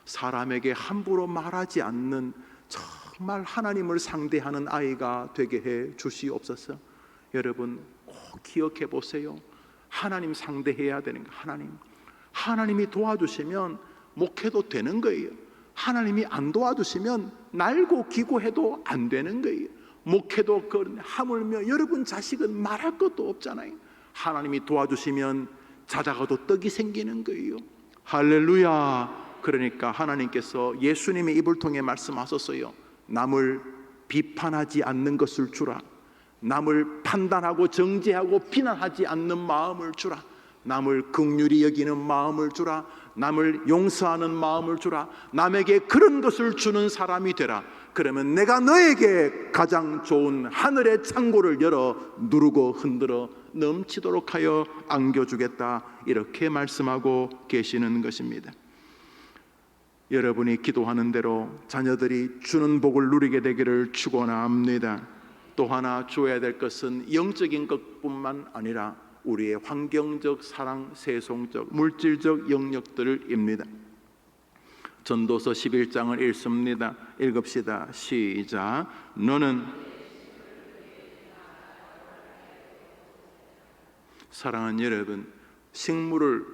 사람에게 함부로 말하지 않는 정말 하나님을 상대하는 아이가 되게 해 주시옵소서. 여러분 꼭 기억해 보세요. 하나님 상대해야 되는 거. 하나님이 도와주시면 목회도 되는 거예요. 하나님이 안 도와주시면 날고 기고해도 안 되는 거예요. 목회도 하물며 여러분 자식은 말할 것도 없잖아요. 하나님이 도와주시면 자다가도 떡이 생기는 거예요. 할렐루야. 그러니까 하나님께서 예수님의 입을 통해 말씀하셨어요. 남을 비판하지 않는 것을 주라. 남을 판단하고 정죄하고 비난하지 않는 마음을 주라. 남을 긍휼히 여기는 마음을 주라. 남을 용서하는 마음을 주라. 남에게 그런 것을 주는 사람이 되라. 그러면 내가 너에게 가장 좋은 하늘의 창고를 열어 누르고 흔들어 넘치도록 하여 안겨주겠다, 이렇게 말씀하고 계시는 것입니다. 여러분이 기도하는 대로 자녀들이 주는 복을 누리게 되기를 축원합니다. 또 하나 주어야 될 것은 영적인 것뿐만 아니라 우리의 환경적, 사랑, 세속적, 물질적 영역들입니다. 전도서 11장을 읽습니다. 읽읍시다. 시작. 너는 사랑하는 여러분, 식물을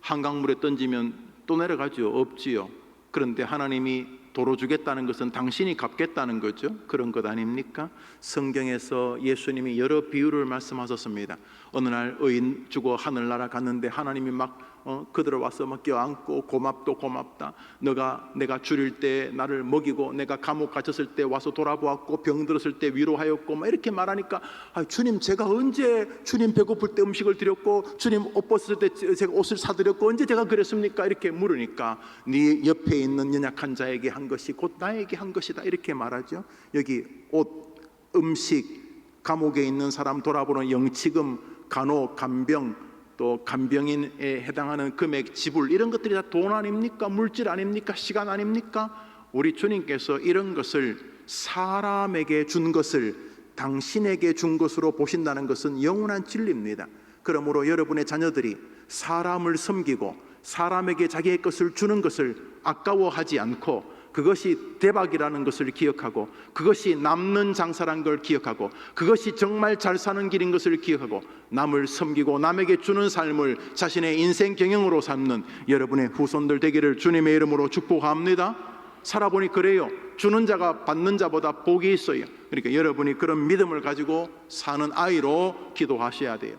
한강물에 던지면 또 내려가죠? 없지요. 그런데 하나님이 도로 주겠다는 것은 당신이 갚겠다는 거죠. 그런 것 아닙니까? 성경에서 예수님이 여러 비유를 말씀하셨습니다. 어느 날 의인 죽어 하늘나라 갔는데 하나님이 막 그들 와서 막 껴안고 고맙다. 내가 줄일 때 나를 먹이고 내가 감옥 갇혔을 때 와서 돌아보았고 병 들었을 때 위로하였고 막 이렇게 말하니까, 주님 제가 언제 주님 배고플 때 음식을 드렸고 주님 옷 벗을 때 제가 옷을 사드렸고 언제 제가 그랬습니까? 이렇게 물으니까 네 옆에 있는 연약한 자에게 한 것이 곧 나에게 한 것이다, 이렇게 말하죠. 여기 옷, 음식, 감옥에 있는 사람 돌아보는 영치금, 간호, 간병, 또 간병인에 해당하는 금액 지불, 이런 것들이 다 돈 아닙니까? 물질 아닙니까? 시간 아닙니까? 우리 주님께서 이런 것을 사람에게 준 것을 당신에게 준 것으로 보신다는 것은 영원한 진리입니다. 그러므로 여러분의 자녀들이 사람을 섬기고 사람에게 자기의 것을 주는 것을 아까워하지 않고 그것이 대박이라는 것을 기억하고 그것이 남는 장사란 걸 기억하고 그것이 정말 잘 사는 길인 것을 기억하고 남을 섬기고 남에게 주는 삶을 자신의 인생 경영으로 삼는 여러분의 후손들 되기를 주님의 이름으로 축복합니다. 살아보니 그래요. 주는 자가 받는 자보다 복이 있어요. 그러니까 여러분이 그런 믿음을 가지고 사는 아이로 기도하셔야 돼요.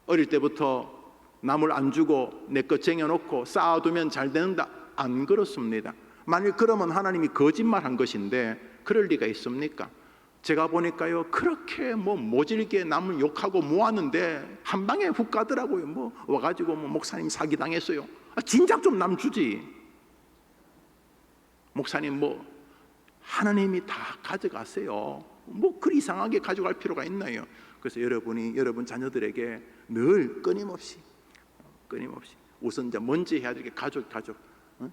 어릴 때부터 남을 안 주고 내 것 쟁여놓고 쌓아두면 잘 되는다, 안 그렇습니다. 만일 그러면 하나님이 거짓말한 것인데 그럴 리가 있습니까? 제가 보니까요, 그렇게 모질게 남을 욕하고 모았는데 한 방에 훅 가더라고요. 와가지고 목사님 사기당했어요. 진작 좀 남 주지. 목사님 하나님이 다 가져가세요. 그리 이상하게 가져갈 필요가 있나요? 그래서 여러분 자녀들에게 늘 끊임없이 우선 먼저 해야 될 게 가족.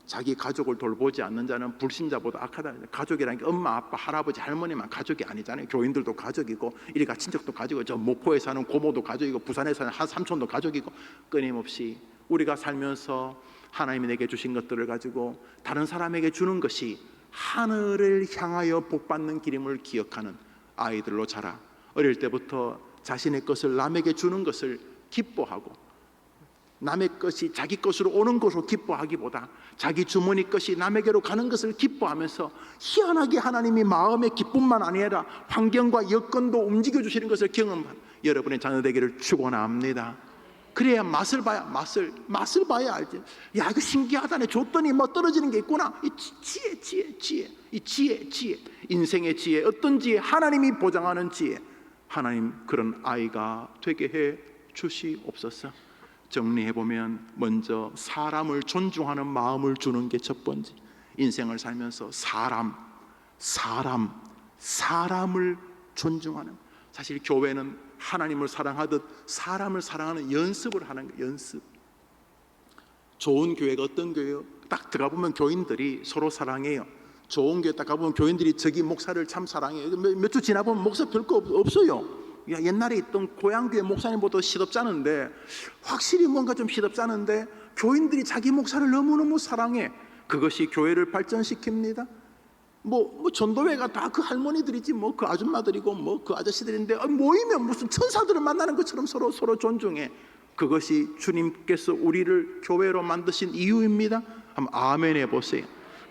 자기 가족을 돌보지 않는 자는 불신자보다 악하다. 가족이라는 게 엄마, 아빠, 할아버지, 할머니만 가족이 아니잖아요. 교인들도 가족이고, 이리가 친척도 가족이고, 저 목포에 사는 고모도 가족이고, 부산에 사는 삼촌도 가족이고, 끊임없이 우리가 살면서 하나님이 내게 주신 것들을 가지고 다른 사람에게 주는 것이 하늘을 향하여 복받는 길임을 기억하는 아이들로 자라, 어릴 때부터 자신의 것을 남에게 주는 것을 기뻐하고, 남의 것이 자기 것으로 오는 것으로 기뻐하기보다 자기 주머니 것이 남에게로 가는 것을 기뻐하면서, 희한하게 하나님이 마음의 기쁨만 아니라 환경과 여건도 움직여 주시는 것을 경험한 여러분의 자녀 되기를 축원합니다. 그래야 맛을 봐야 알지. 야, 이거 신기하다네. 줬더니 뭐 떨어지는 게 있구나. 이 지혜. 인생의 지혜, 어떤 지혜? 하나님이 보장하는 지혜. 하나님, 그런 아이가 되게 해 주시옵소서. 정리해보면, 먼저 사람을 존중하는 마음을 주는 게 첫 번째. 인생을 살면서 사람을 존중하는, 사실 교회는 하나님을 사랑하듯 사람을 사랑하는 연습을 하는 거예요. 연습. 좋은 교회가 어떤 교회요? 딱 들어가 보면 교인들이 서로 사랑해요. 좋은 교회 딱 가보면 교인들이 저기 목사를 참 사랑해요. 몇 주 지나보면 목사 별거 없어요. 야, 옛날에 있던 고향교회 목사님보다 시덥잖은데, 확실히 뭔가 좀 시덥잖은데 교인들이 자기 목사를 너무너무 사랑해. 그것이 교회를 발전시킵니다. 뭐 전도회가 다 그 할머니들이지, 뭐 그 아줌마들이고, 뭐 그 아저씨들인데, 모이면 무슨 천사들을 만나는 것처럼 서로 존중해. 그것이 주님께서 우리를 교회로 만드신 이유입니다. 한번 아멘 해보세요.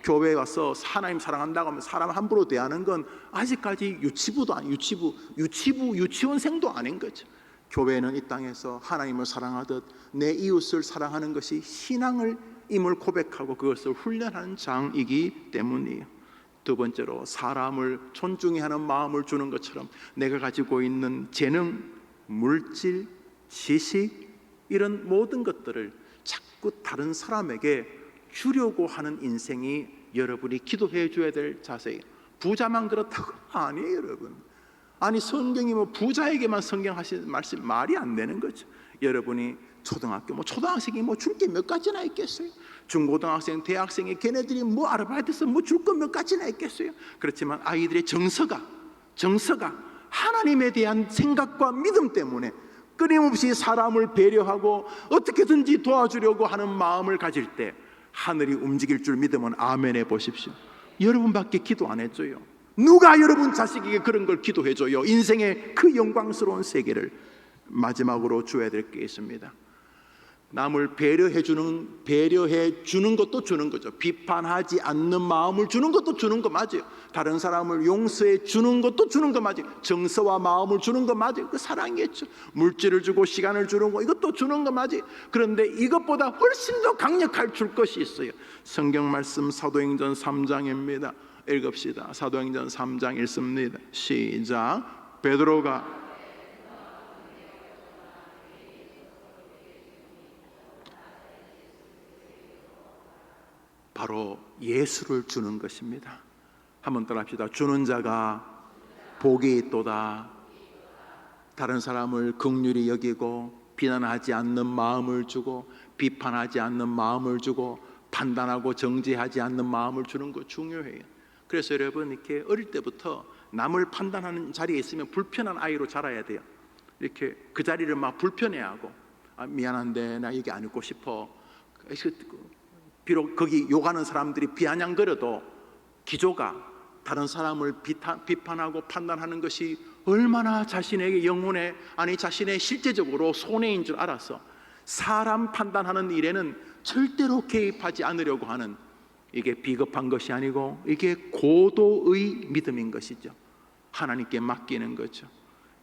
교회에 와서 하나님 사랑한다고 하면 사람 함부로 대하는 건 아직까지 유치원생도 아닌 거죠. 교회는 이 땅에서 하나님을 사랑하듯 내 이웃을 사랑하는 것이 신앙임을 고백하고 그것을 훈련하는 장이기 때문이에요. 두 번째로, 사람을 존중해 하는 마음을 주는 것처럼 내가 가지고 있는 재능, 물질, 지식, 이런 모든 것들을 자꾸 다른 사람에게 주려고 하는 인생이 여러분이 기도해 줘야 될 자세예요. 부자만 그렇다고 아니에요, 여러분. 아니, 성경이 뭐 부자에게만 성경 하신 말씀 말이 안 되는 거죠. 여러분이 초등학생이 뭐 줄 게 몇 가지나 있겠어요? 중고등학생, 대학생이 걔네들이 뭐 아르바이트해서 뭐 줄 거 몇 가지나 있겠어요? 그렇지만 아이들의 정서가 하나님에 대한 생각과 믿음 때문에 끊임없이 사람을 배려하고 어떻게든지 도와주려고 하는 마음을 가질 때 하늘이 움직일 줄 믿으면 아멘 해보십시오. 여러분밖에 기도 안 해줘요. 누가 여러분 자식에게 그런 걸 기도해줘요? 인생의 그 영광스러운 세계를. 마지막으로 줘야 될 게 있습니다. 남을 배려해 주는 것도 주는 거죠. 비판하지 않는 마음을 주는 것도 주는 거 맞아요. 다른 사람을 용서해 주는 것도 주는 거 맞아요. 정서와 마음을 주는 거 맞아요. 그 사랑이겠죠. 물질을 주고 시간을 주는 거, 이것도 주는 거 맞아요. 그런데 이것보다 훨씬 더 강력할 줄 것이 있어요. 성경 말씀 사도행전 3장입니다. 읽읍시다. 사도행전 3장 읽습니다. 시작. 베드로가 바로 예수를 주는 것입니다. 한번 따라합시다. 주는 자가 복이 있도다. 다른 사람을 긍휼히 여기고 비난하지 않는 마음을 주고 비판하지 않는 마음을 주고 판단하고 정죄하지 않는 마음을 주는 거 중요해요. 그래서 여러분, 이렇게 어릴 때부터 남을 판단하는 자리에 있으면 불편한 아이로 자라야 돼요. 이렇게 그 자리를 막 불편해하고, 미안한데 나 여기 안 있고 싶어. 비록 거기 욕하는 사람들이 비아냥거려도 기조가 다른 사람을 비판하고 판단하는 것이 얼마나 자신에게 영혼에, 아니 자신의 실제적으로 손해인 줄 알아서 사람 판단하는 일에는 절대로 개입하지 않으려고 하는, 이게 비겁한 것이 아니고 이게 고도의 믿음인 것이죠. 하나님께 맡기는 거죠.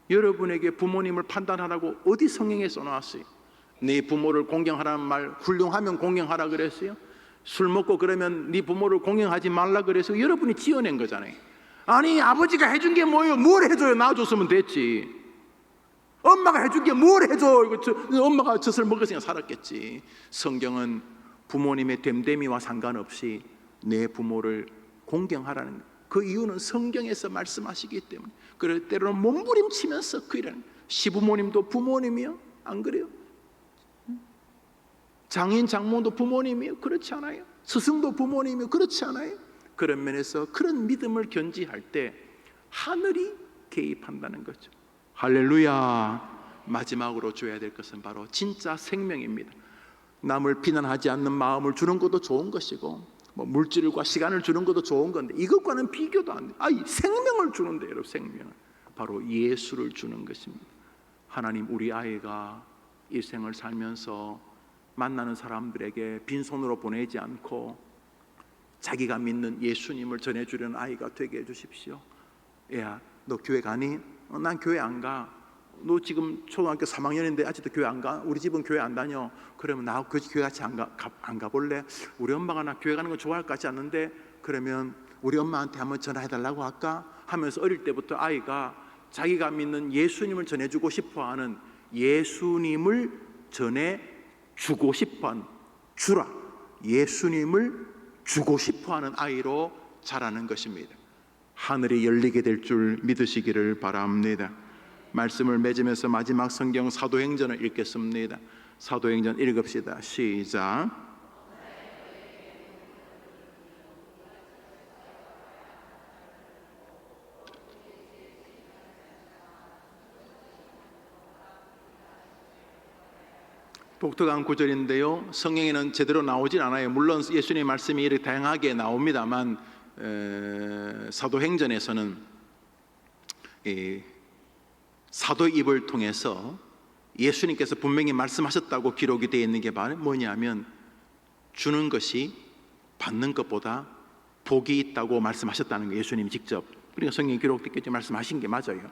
여러분에게 부모님을 판단하라고 어디 성경에 써놨어요? 네 부모를 공경하라는 말, 훌륭하면 공경하라 그랬어요? 술 먹고 그러면 네 부모를 공경하지 말라 그래서 여러분이 지어낸 거잖아요. 아니, 아버지가 해준 게 뭐예요? 뭘 해줘요? 놔줬으면 됐지. 엄마가 해준 게 뭘 해줘? 엄마가 젖을 먹었으니까 살았겠지. 성경은 부모님의 됨됨이와 상관없이 내 부모를 공경하라는, 그 이유는 성경에서 말씀하시기 때문에. 그럴 때로는 몸부림치면서 그 일하는, 시부모님도 부모님이요? 안 그래요? 장인 장모도 부모님이요? 그렇지 않아요? 스승도 부모님이 그렇지 않아요? 그런 면에서 그런 믿음을 견지할 때 하늘이 개입한다는 거죠. 할렐루야. 마지막으로 줘야 될 것은 바로 진짜 생명입니다. 남을 비난하지 않는 마음을 주는 것도 좋은 것이고, 물질과 시간을 주는 것도 좋은 건데, 이것과는 비교도 안 돼요. 생명을 주는데, 여러분, 생명을 바로 예수를 주는 것입니다. 하나님, 우리 아이가 일생을 살면서 만나는 사람들에게 빈손으로 보내지 않고 자기가 믿는 예수님을 전해주려는 아이가 되게 해주십시오. 야, 너 교회 가니? 난 교회 안 가. 너 지금 초등학교 3학년인데 아직도 교회 안 가? 우리 집은 교회 안 다녀. 그러면 나 교회 같이 안 가볼래? 우리 엄마가 나 교회 가는 거 좋아할 것 같지 않는데, 그러면 우리 엄마한테 한번 전화해달라고 할까? 하면서 어릴 때부터 아이가 자기가 믿는 예수님을 전해주고 싶어하는, 예수님을 전해주고 싶어하는, 주라, 예수님을 주고 싶어하는 아이로 자라는 것입니다. 하늘이 열리게 될 줄 믿으시기를 바랍니다. 말씀을 맺으면서 마지막 성경 사도행전을 읽겠습니다. 사도행전 읽읍시다. 시작. 독특한 구절인데요, 성경에는 제대로 나오진 않아요. 물론 예수님의 말씀이 이렇게 다양하게 나옵니다만, 사도행전에서는 사도 입을 통해서 예수님께서 분명히 말씀하셨다고 기록이 되어 있는 게 뭐냐면, 주는 것이 받는 것보다 복이 있다고 말씀하셨다는 거예요. 예수님이 직접. 그러니까 성경에 기록됐겠지, 말씀하신 게 맞아요.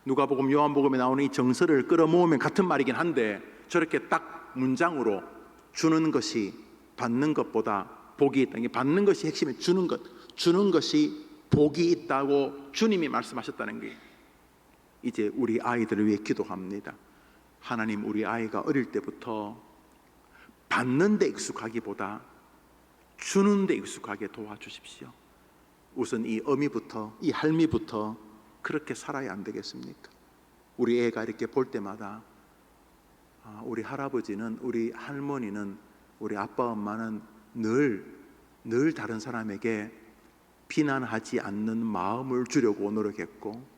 누가복음, 요한복음에 나오는 이 정서를 끌어모으면 같은 말이긴 한데, 저렇게 딱 문장으로 주는 것이 받는 것보다 복이 있다는 게, 받는 것이 핵심이 주는 것, 주는 것이 복이 있다고 주님이 말씀하셨다는 거예요. 이제 우리 아이들을 위해 기도합니다. 하나님, 우리 아이가 어릴 때부터 받는 데 익숙하기보다 주는 데 익숙하게 도와주십시오. 우선 이 어미부터, 이 할미부터 그렇게 살아야 안 되겠습니까? 우리 애가 이렇게 볼 때마다 우리 할아버지는, 우리 할머니는, 우리 아빠 엄마는 늘 다른 사람에게 비난하지 않는 마음을 주려고 노력했고,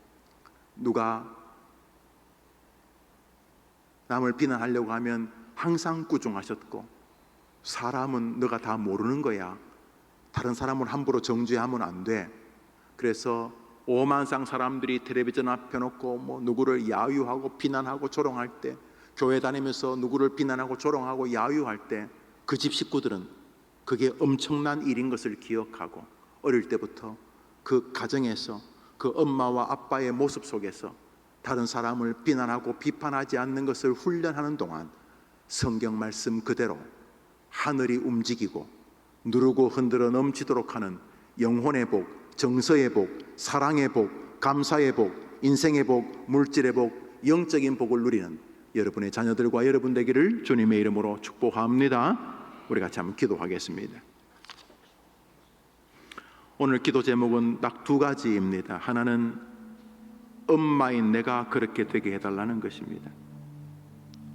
누가 남을 비난하려고 하면 항상 꾸중하셨고, 사람은 너가 다 모르는 거야, 다른 사람을 함부로 정죄하면 안 돼. 그래서 오만상 사람들이 텔레비전 앞에 놓고 누구를 야유하고 비난하고 조롱할 때, 교회 다니면서 누구를 비난하고 조롱하고 야유할 때, 그 집 식구들은 그게 엄청난 일인 것을 기억하고, 어릴 때부터 그 가정에서 그 엄마와 아빠의 모습 속에서 다른 사람을 비난하고 비판하지 않는 것을 훈련하는 동안 성경 말씀 그대로 하늘이 움직이고 누르고 흔들어 넘치도록 하는 영혼의 복, 정서의 복, 사랑의 복, 감사의 복, 인생의 복, 물질의 복, 영적인 복을 누리는 여러분의 자녀들과 여러분 되기를 주님의 이름으로 축복합니다. 우리 같이 한번 기도하겠습니다. 오늘 기도 제목은 딱 두 가지입니다. 하나는 엄마인 내가 그렇게 되게 해달라는 것입니다.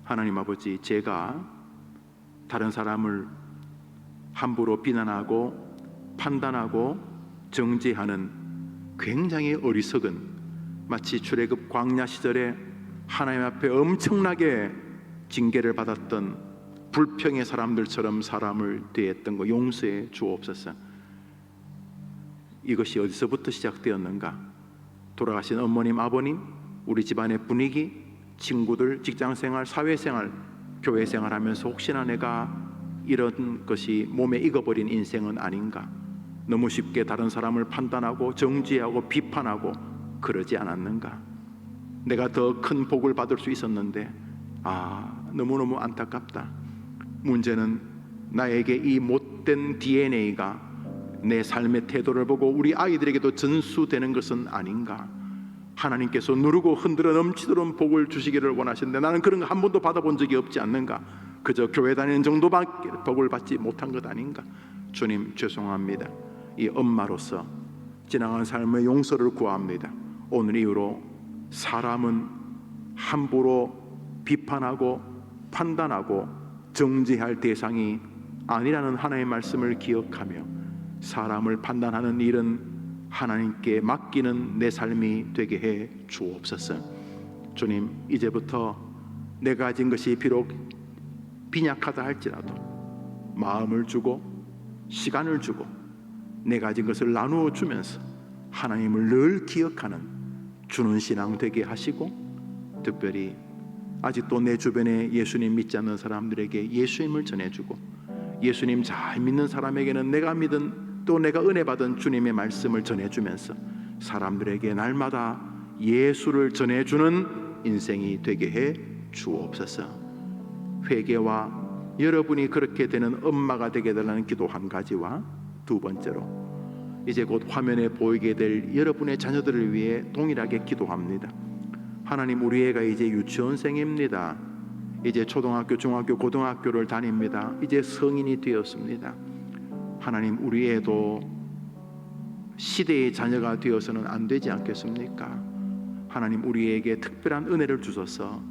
하나님 아버지, 제가 다른 사람을 함부로 비난하고 판단하고 정죄하는 굉장히 어리석은, 마치 출애굽 광야 시절에 하나님 앞에 엄청나게 징계를 받았던 불평의 사람들처럼 사람을 대했던 거 용서해 주옵소서. 이것이 어디서부터 시작되었는가? 돌아가신 어머님, 아버님, 우리 집안의 분위기, 친구들, 직장생활, 사회생활, 교회생활 하면서 혹시나 내가 이런 것이 몸에 익어버린 인생은 아닌가? 너무 쉽게 다른 사람을 판단하고 정죄하고 비판하고 그러지 않았는가? 내가 더 큰 복을 받을 수 있었는데 너무너무 안타깝다. 문제는 나에게 이 못된 DNA가 내 삶의 태도를 보고 우리 아이들에게도 전수되는 것은 아닌가? 하나님께서 누르고 흔들어 넘치도록 복을 주시기를 원하시는데 나는 그런 거 한 번도 받아본 적이 없지 않는가? 그저 교회 다니는 정도밖에 복을 받지 못한 것 아닌가? 주님, 죄송합니다. 이 엄마로서 지나간 삶의 용서를 구합니다. 오늘 이후로 사람은 함부로 비판하고 판단하고 정죄할 대상이 아니라는 하나님의 말씀을 기억하며 사람을 판단하는 일은 하나님께 맡기는 내 삶이 되게 해 주옵소서. 주님, 이제부터 내가 가진 것이 비록 빈약하다 할지라도 마음을 주고 시간을 주고 내가 가진 것을 나누어 주면서 하나님을 늘 기억하는 주는 신앙 되게 하시고, 특별히 아직도 내 주변에 예수님 믿지 않는 사람들에게 예수님을 전해주고, 예수님 잘 믿는 사람에게는 내가 믿은 또 내가 은혜 받은 주님의 말씀을 전해주면서 사람들에게 날마다 예수를 전해주는 인생이 되게 해 주옵소서. 회개와 여러분이 그렇게 되는 엄마가 되게 달라는 기도 한 가지와, 두 번째로 이제 곧 화면에 보이게 될 여러분의 자녀들을 위해 동일하게 기도합니다. 하나님, 우리 애가 이제 유치원생입니다. 이제 초등학교, 중학교, 고등학교를 다닙니다. 이제 성인이 되었습니다. 하나님, 우리 애도 시대의 자녀가 되어서는 안 되지 않겠습니까? 하나님, 우리에게 특별한 은혜를 주셔서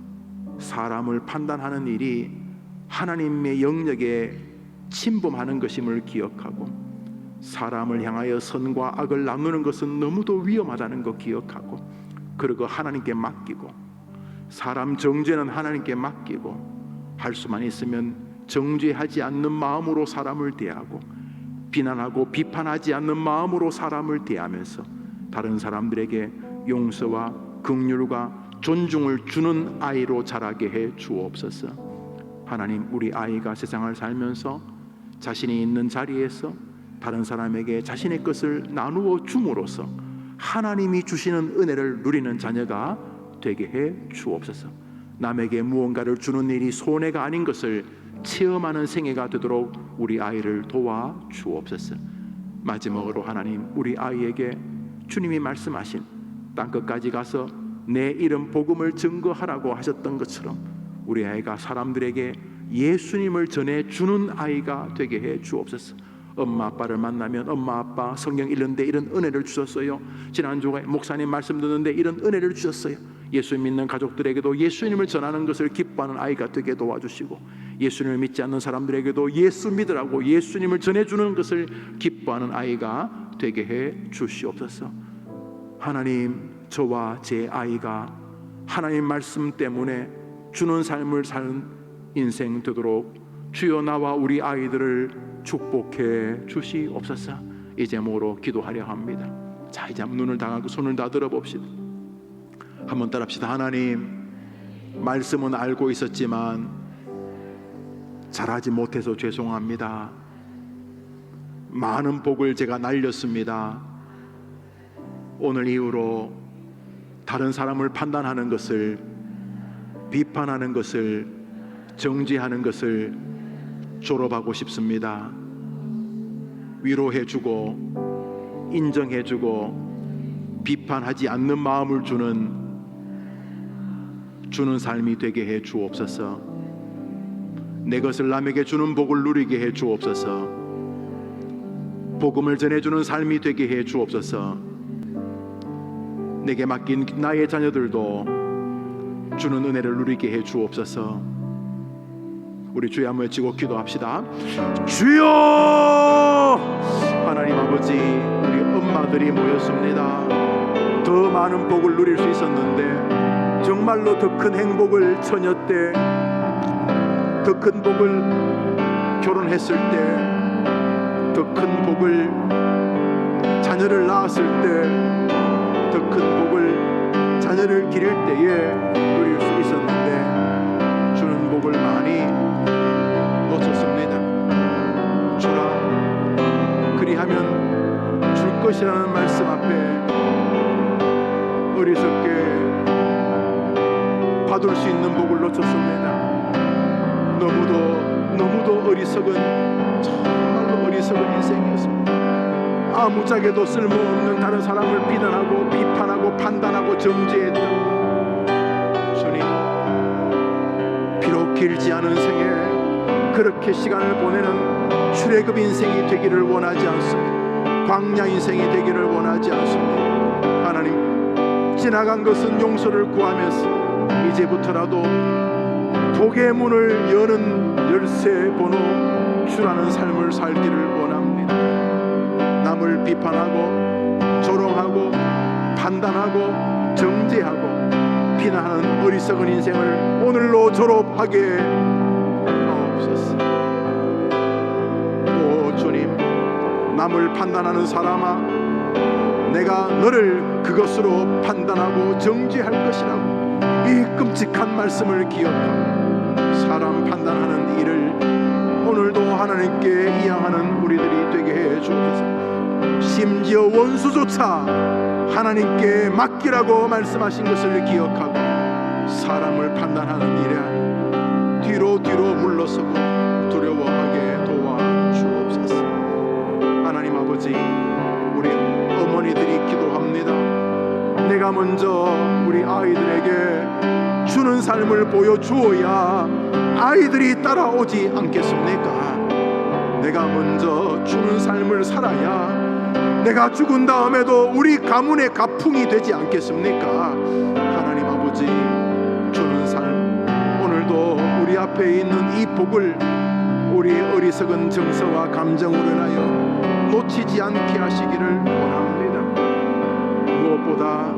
사람을 판단하는 일이 하나님의 영역에 침범하는 것임을 기억하고, 사람을 향하여 선과 악을 나누는 것은 너무도 위험하다는 것 기억하고, 그리고 하나님께 맡기고, 사람 정죄는 하나님께 맡기고, 할 수만 있으면 정죄하지 않는 마음으로 사람을 대하고, 비난하고 비판하지 않는 마음으로 사람을 대하면서 다른 사람들에게 용서와 긍휼과 존중을 주는 아이로 자라게 해 주옵소서. 하나님, 우리 아이가 세상을 살면서 자신이 있는 자리에서 다른 사람에게 자신의 것을 나누어 줌으로써 하나님이 주시는 은혜를 누리는 자녀가 되게 해 주옵소서. 남에게 무언가를 주는 일이 손해가 아닌 것을 체험하는 생애가 되도록 우리 아이를 도와 주옵소서. 마지막으로 하나님, 우리 아이에게 주님이 말씀하신 땅끝까지 가서 내 이름 복음을 증거하라고 하셨던 것처럼 우리 아이가 사람들에게 예수님을 전해주는 아이가 되게 해 주옵소서. 엄마 아빠를 만나면 엄마 아빠 성경 읽는데 이런 은혜를 주셨어요. 지난주에 목사님 말씀 듣는데 이런 은혜를 주셨어요. 예수 믿는 가족들에게도 예수님을 전하는 것을 기뻐하는 아이가 되게 도와주시고, 예수님을 믿지 않는 사람들에게도 예수 믿으라고 예수님을 전해주는 것을 기뻐하는 아이가 되게 해 주시옵소서. 하나님, 저와 제 아이가 하나님 말씀 때문에 주는 삶을 사는 인생 되도록 주여 나와 우리 아이들을 축복해 주시옵소서. 이 제목으로 기도하려 합니다. 자, 이제 눈을 다 감고 손을 다 들어봅시다. 한번 따라합시다. 하나님, 말씀은 알고 있었지만 잘하지 못해서 죄송합니다. 많은 복을 제가 날렸습니다. 오늘 이후로 다른 사람을 판단하는 것을, 비판하는 것을, 정죄하는 것을 졸업하고 싶습니다. 위로해주고 인정해주고 비판하지 않는 마음을 주는 삶이 되게 해 주옵소서. 내 것을 남에게 주는 복을 누리게 해 주옵소서. 복음을 전해주는 삶이 되게 해 주옵소서. 내게 맡긴 나의 자녀들도 주는 은혜를 누리게 해 주옵소서. 우리 주여 한번 외치고 기도합시다. 주여! 하나님 아버지, 우리 엄마들이 모였습니다. 더 많은 복을 누릴 수 있었는데 정말로 더 큰 행복을 처녀 때, 더 큰 복을 결혼했을 때, 더 큰 복을 자녀를 낳았을 때, 더 큰 복을 자녀를 기를 때에 누릴 수 있었는데 주는 복을 많이 놓쳤습니다. 주라, 그리하면 줄 것이라는 말씀 앞에 어리석게 받을 수 있는 복을 놓쳤습니다. 너무도 어리석은, 정말로 어리석은 인생이었습니다. 아무짝에도 쓸모없는 다른 사람을 비난하고 비판하고 판단하고 정죄했던 주님, 비록 길지 않은 생에 그렇게 시간을 보내는 출애굽 인생이 되기를 원하지 않습니다. 광야 인생이 되기를 원하지 않습니다. 하나님, 지나간 것은 용서를 구하면서 이제부터라도 복의 문을 여는 열쇠 번호 주라는 삶을 살기를 원합니다. 남을 비판하고 조롱하고 판단하고 정죄하고 비난하는 어리석은 인생을 오늘로 졸업하게 하옵소서. 오 주님, 남을 판단하는 사람아, 내가 너를 그것으로 판단하고 정죄할 것이라고 이 끔찍한 말씀을 기억하고 사람 판단하는 일을 오늘도 하나님께 이양하는 우리들이 되게 해 주옵소서. 심지어 원수조차 하나님께 맡기라고 말씀하신 것을 기억하고 사람을 판단하는 일에 뒤로 물러서고 두려워하게 도와주옵소서. 하나님 아버지, 우리 어머니들이 기도합니다. 내가 먼저 우리 아이들에게 주는 삶을 보여주어야 아이들이 따라오지 않겠습니까? 내가 먼저 주는 삶을 살아야 내가 죽은 다음에도 우리 가문의 가풍이 되지 않겠습니까? 하나님 아버지, 주는 삶, 오늘도 우리 앞에 있는 이 복을 우리 어리석은 정서와 감정으로 인하여 놓치지 않게 하시기를 원합니다. 무엇보다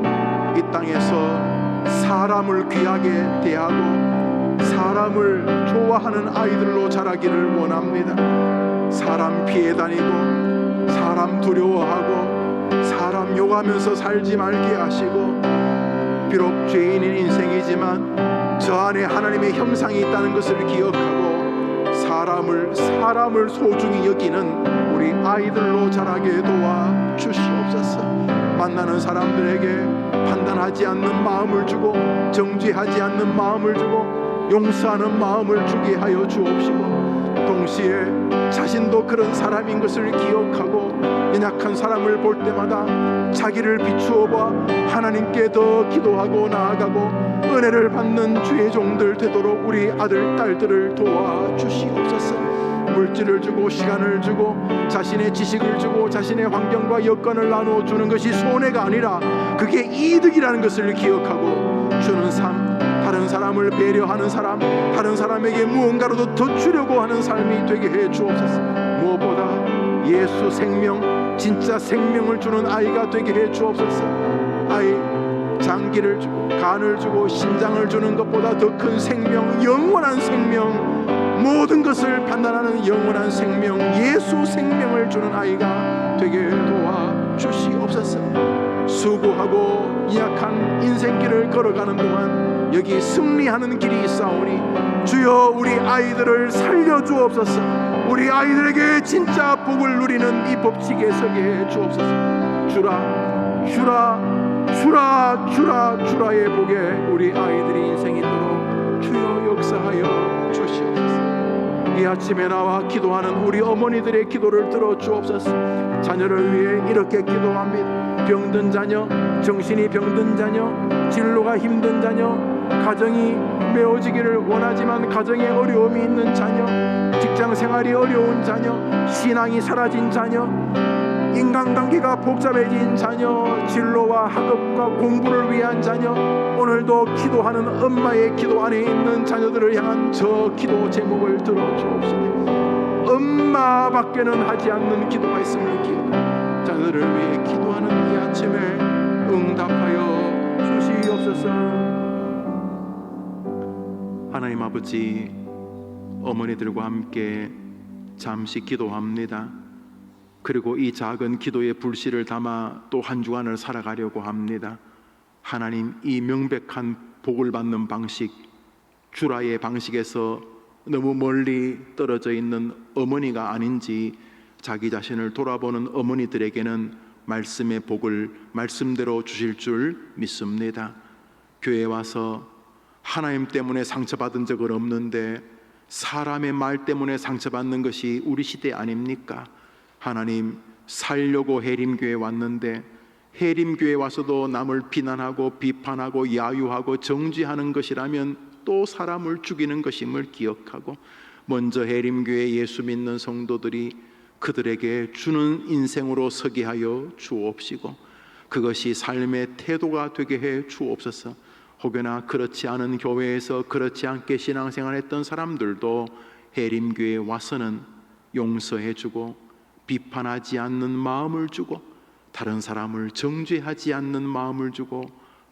이 땅에서 사람을 귀하게 대하고 사람을 좋아하는 아이들로 자라기를 원합니다. 사람 피해 다니고 사람 두려워하고 사람 욕하면서 살지 말게 하시고, 비록 죄인인 인생이지만 저 안에 하나님의 형상이 있다는 것을 기억하고 사람을 소중히 여기는 우리 아이들로 자라게 도와주시옵소서. 만나는 사람들에게 판단하지 않는 마음을 주고 정죄하지 않는 마음을 주고 용서하는 마음을 주게 하여 주옵시고, 동시에 자신도 그런 사람인 것을 기억하고 연약한 사람을 볼 때마다 자기를 비추어 봐 하나님께 더 기도하고 나아가고 은혜를 받는 주의 종들 되도록 우리 아들 딸들을 도와주시옵소서. 물질을 주고 시간을 주고 자신의 지식을 주고 자신의 환경과 여건을 나눠주는 것이 손해가 아니라 그게 이득이라는 것을 기억하고 주는 삶, 다른 사람을 배려하는 사람, 다른 사람에게 무언가라도 더 주려고 하는 삶이 되게 해 주옵소서. 무엇보다 예수 생명, 진짜 생명을 주는 아이가 되게 해 주옵소서. 아이 장기를 주고 간을 주고 신장을 주는 것보다 더 큰 생명, 영원한 생명, 모든 것을 판단하는 영원한 생명, 예수 생명을 주는 아이가 되게 도와주시옵소서. 수고하고 약한 인생길을 걸어가는 동안 여기 승리하는 길이 있사오니 주여 우리 아이들을 살려주옵소서. 우리 아이들에게 진짜 복을 누리는 이 법칙에 서게 해 주옵소서. 주라의 복에 우리 아이들이 인생이 있도록 주여 역사하여 주시옵소서. 이 아침에 나와 기도하는 우리 어머니들의 기도를 들어 주옵소서. 자녀를 위해 이렇게 기도합니다. 병든 자녀, 정신이 병든 자녀, 진로가 힘든 자녀, 가정이 메워지기를 원하지만 가정에 어려움이 있는 자녀, 직장 생활이 어려운 자녀, 신앙이 사라진 자녀, 인간관계가 복잡해진 자녀, 진로와 학업과 공부를 위한 자녀, 오늘도 기도하는 엄마의 기도 안에 있는 자녀들을 향한 저 기도 제목을 들어주옵소서. 엄마밖에는 하지 않는 기도가 있음을 기억, 자녀들을 위해 기도하는 이 아침에 응답하여 주시옵소서. 하나님 아버지, 어머니들과 함께 잠시 기도합니다. 그리고 이 작은 기도의 불씨를 담아 또 한 주간을 살아가려고 합니다. 하나님, 이 명백한 복을 받는 방식, 주라의 방식에서 너무 멀리 떨어져 있는 어머니가 아닌지 자기 자신을 돌아보는 어머니들에게는 말씀의 복을 말씀대로 주실 줄 믿습니다. 교회에 와서 하나님 때문에 상처받은 적은 없는데 사람의 말 때문에 상처받는 것이 우리 시대 아닙니까? 하나님, 살려고 해림교회에 왔는데 해림교회에 와서도 남을 비난하고 비판하고 야유하고 정죄하는 것이라면 또 사람을 죽이는 것임을 기억하고 먼저 해림교회 예수 믿는 성도들이 그들에게 주는 인생으로 서게 하여 주옵시고 그것이 삶의 태도가 되게 해 주옵소서. 혹여나 그렇지 않은 교회에서 그렇지 않게 신앙생활했던 사람들도 해림교회에 와서는 용서해주고 비판하지 않는 마음을 주고 다른 사람을 정죄하지 않는 마음을 주고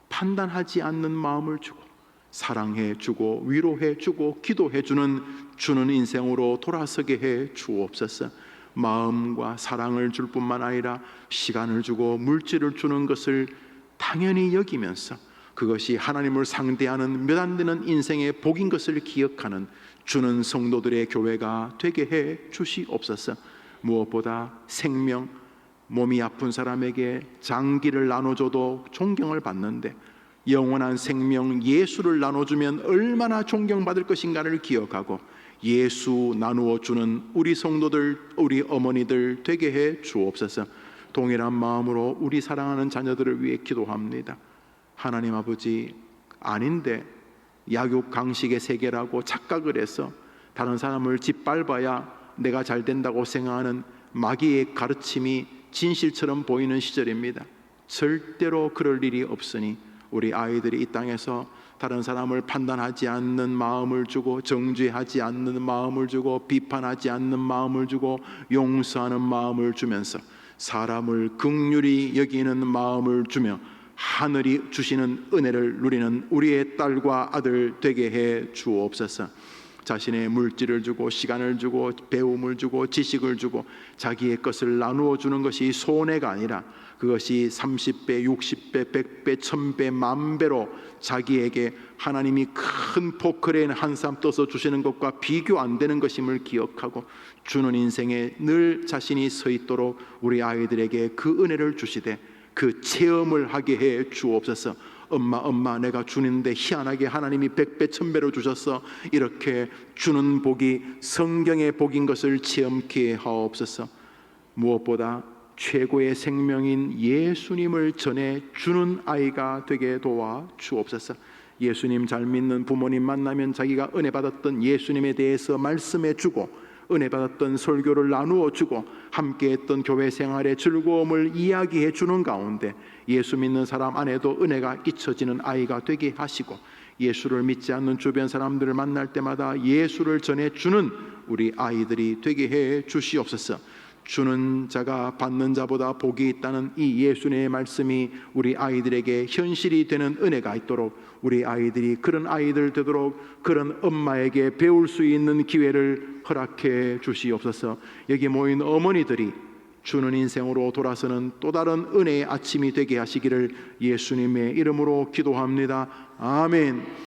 판단하지 않는 마음을 주고 사랑해주고 위로해주고 기도해주는 주는 인생으로 돌아서게 해 주옵소서. 마음과 사랑을 줄 뿐만 아니라 시간을 주고 물질을 주는 것을 당연히 여기면서 그것이 하나님을 상대하는 몇 안 되는 인생의 복인 것을 기억하는 주는 성도들의 교회가 되게 해 주시옵소서. 무엇보다 생명, 몸이 아픈 사람에게 장기를 나눠줘도 존경을 받는데 영원한 생명 예수를 나눠주면 얼마나 존경받을 것인가를 기억하고 예수 나누어 주는 우리 성도들, 우리 어머니들 되게 해 주옵소서. 동일한 마음으로 우리 사랑하는 자녀들을 위해 기도합니다. 하나님 아버지, 아닌데 약육 강식의 세계라고 착각을 해서 다른 사람을 짓밟아야 내가 잘 된다고 생각하는 마귀의 가르침이 진실처럼 보이는 시절입니다. 절대로 그럴 일이 없으니 우리 아이들이 이 땅에서 다른 사람을 판단하지 않는 마음을 주고 정죄하지 않는 마음을 주고 비판하지 않는 마음을 주고 용서하는 마음을 주면서 사람을 긍휼히 여기는 마음을 주며 하늘이 주시는 은혜를 누리는 우리의 딸과 아들 되게 해 주옵소서. 자신의 물질을 주고 시간을 주고 배움을 주고 지식을 주고 자기의 것을 나누어 주는 것이 손해가 아니라 그것이 30배, 60배, 100배, 1000배, 만배로 자기에게 하나님이 큰 포크레인 한 쌈 떠서 주시는 것과 비교 안 되는 것임을 기억하고 주는 인생에 늘 자신이 서 있도록 우리 아이들에게 그 은혜를 주시되 그 체험을 하게 해 주옵소서. 엄마 내가 주는데 희한하게 하나님이 100배 1000배로 주셔서 이렇게 주는 복이 성경의 복인 것을 체험케 하옵소서. 무엇보다 최고의 생명인 예수님을 전해 주는 아이가 되게 도와 주옵소서. 예수님 잘 믿는 부모님 만나면 자기가 은혜 받았던 예수님에 대해서 말씀해 주고 은혜 받았던 설교를 나누어 주고 함께했던 교회 생활의 즐거움을 이야기해 주는 가운데 예수 믿는 사람 안에도 은혜가 잊혀지는 아이가 되게 하시고 예수를 믿지 않는 주변 사람들을 만날 때마다 예수를 전해 주는 우리 아이들이 되게 해 주시옵소서. 주는 자가 받는 자보다 복이 있다는 이 예수님의 말씀이 우리 아이들에게 현실이 되는 은혜가 있도록 우리 아이들이 그런 아이들 되도록 그런 엄마에게 배울 수 있는 기회를 허락해 주시옵소서. 여기 모인 어머니들이 주는 인생으로 돌아서는 또 다른 은혜의 아침이 되게 하시기를 예수님의 이름으로 기도합니다. 아멘.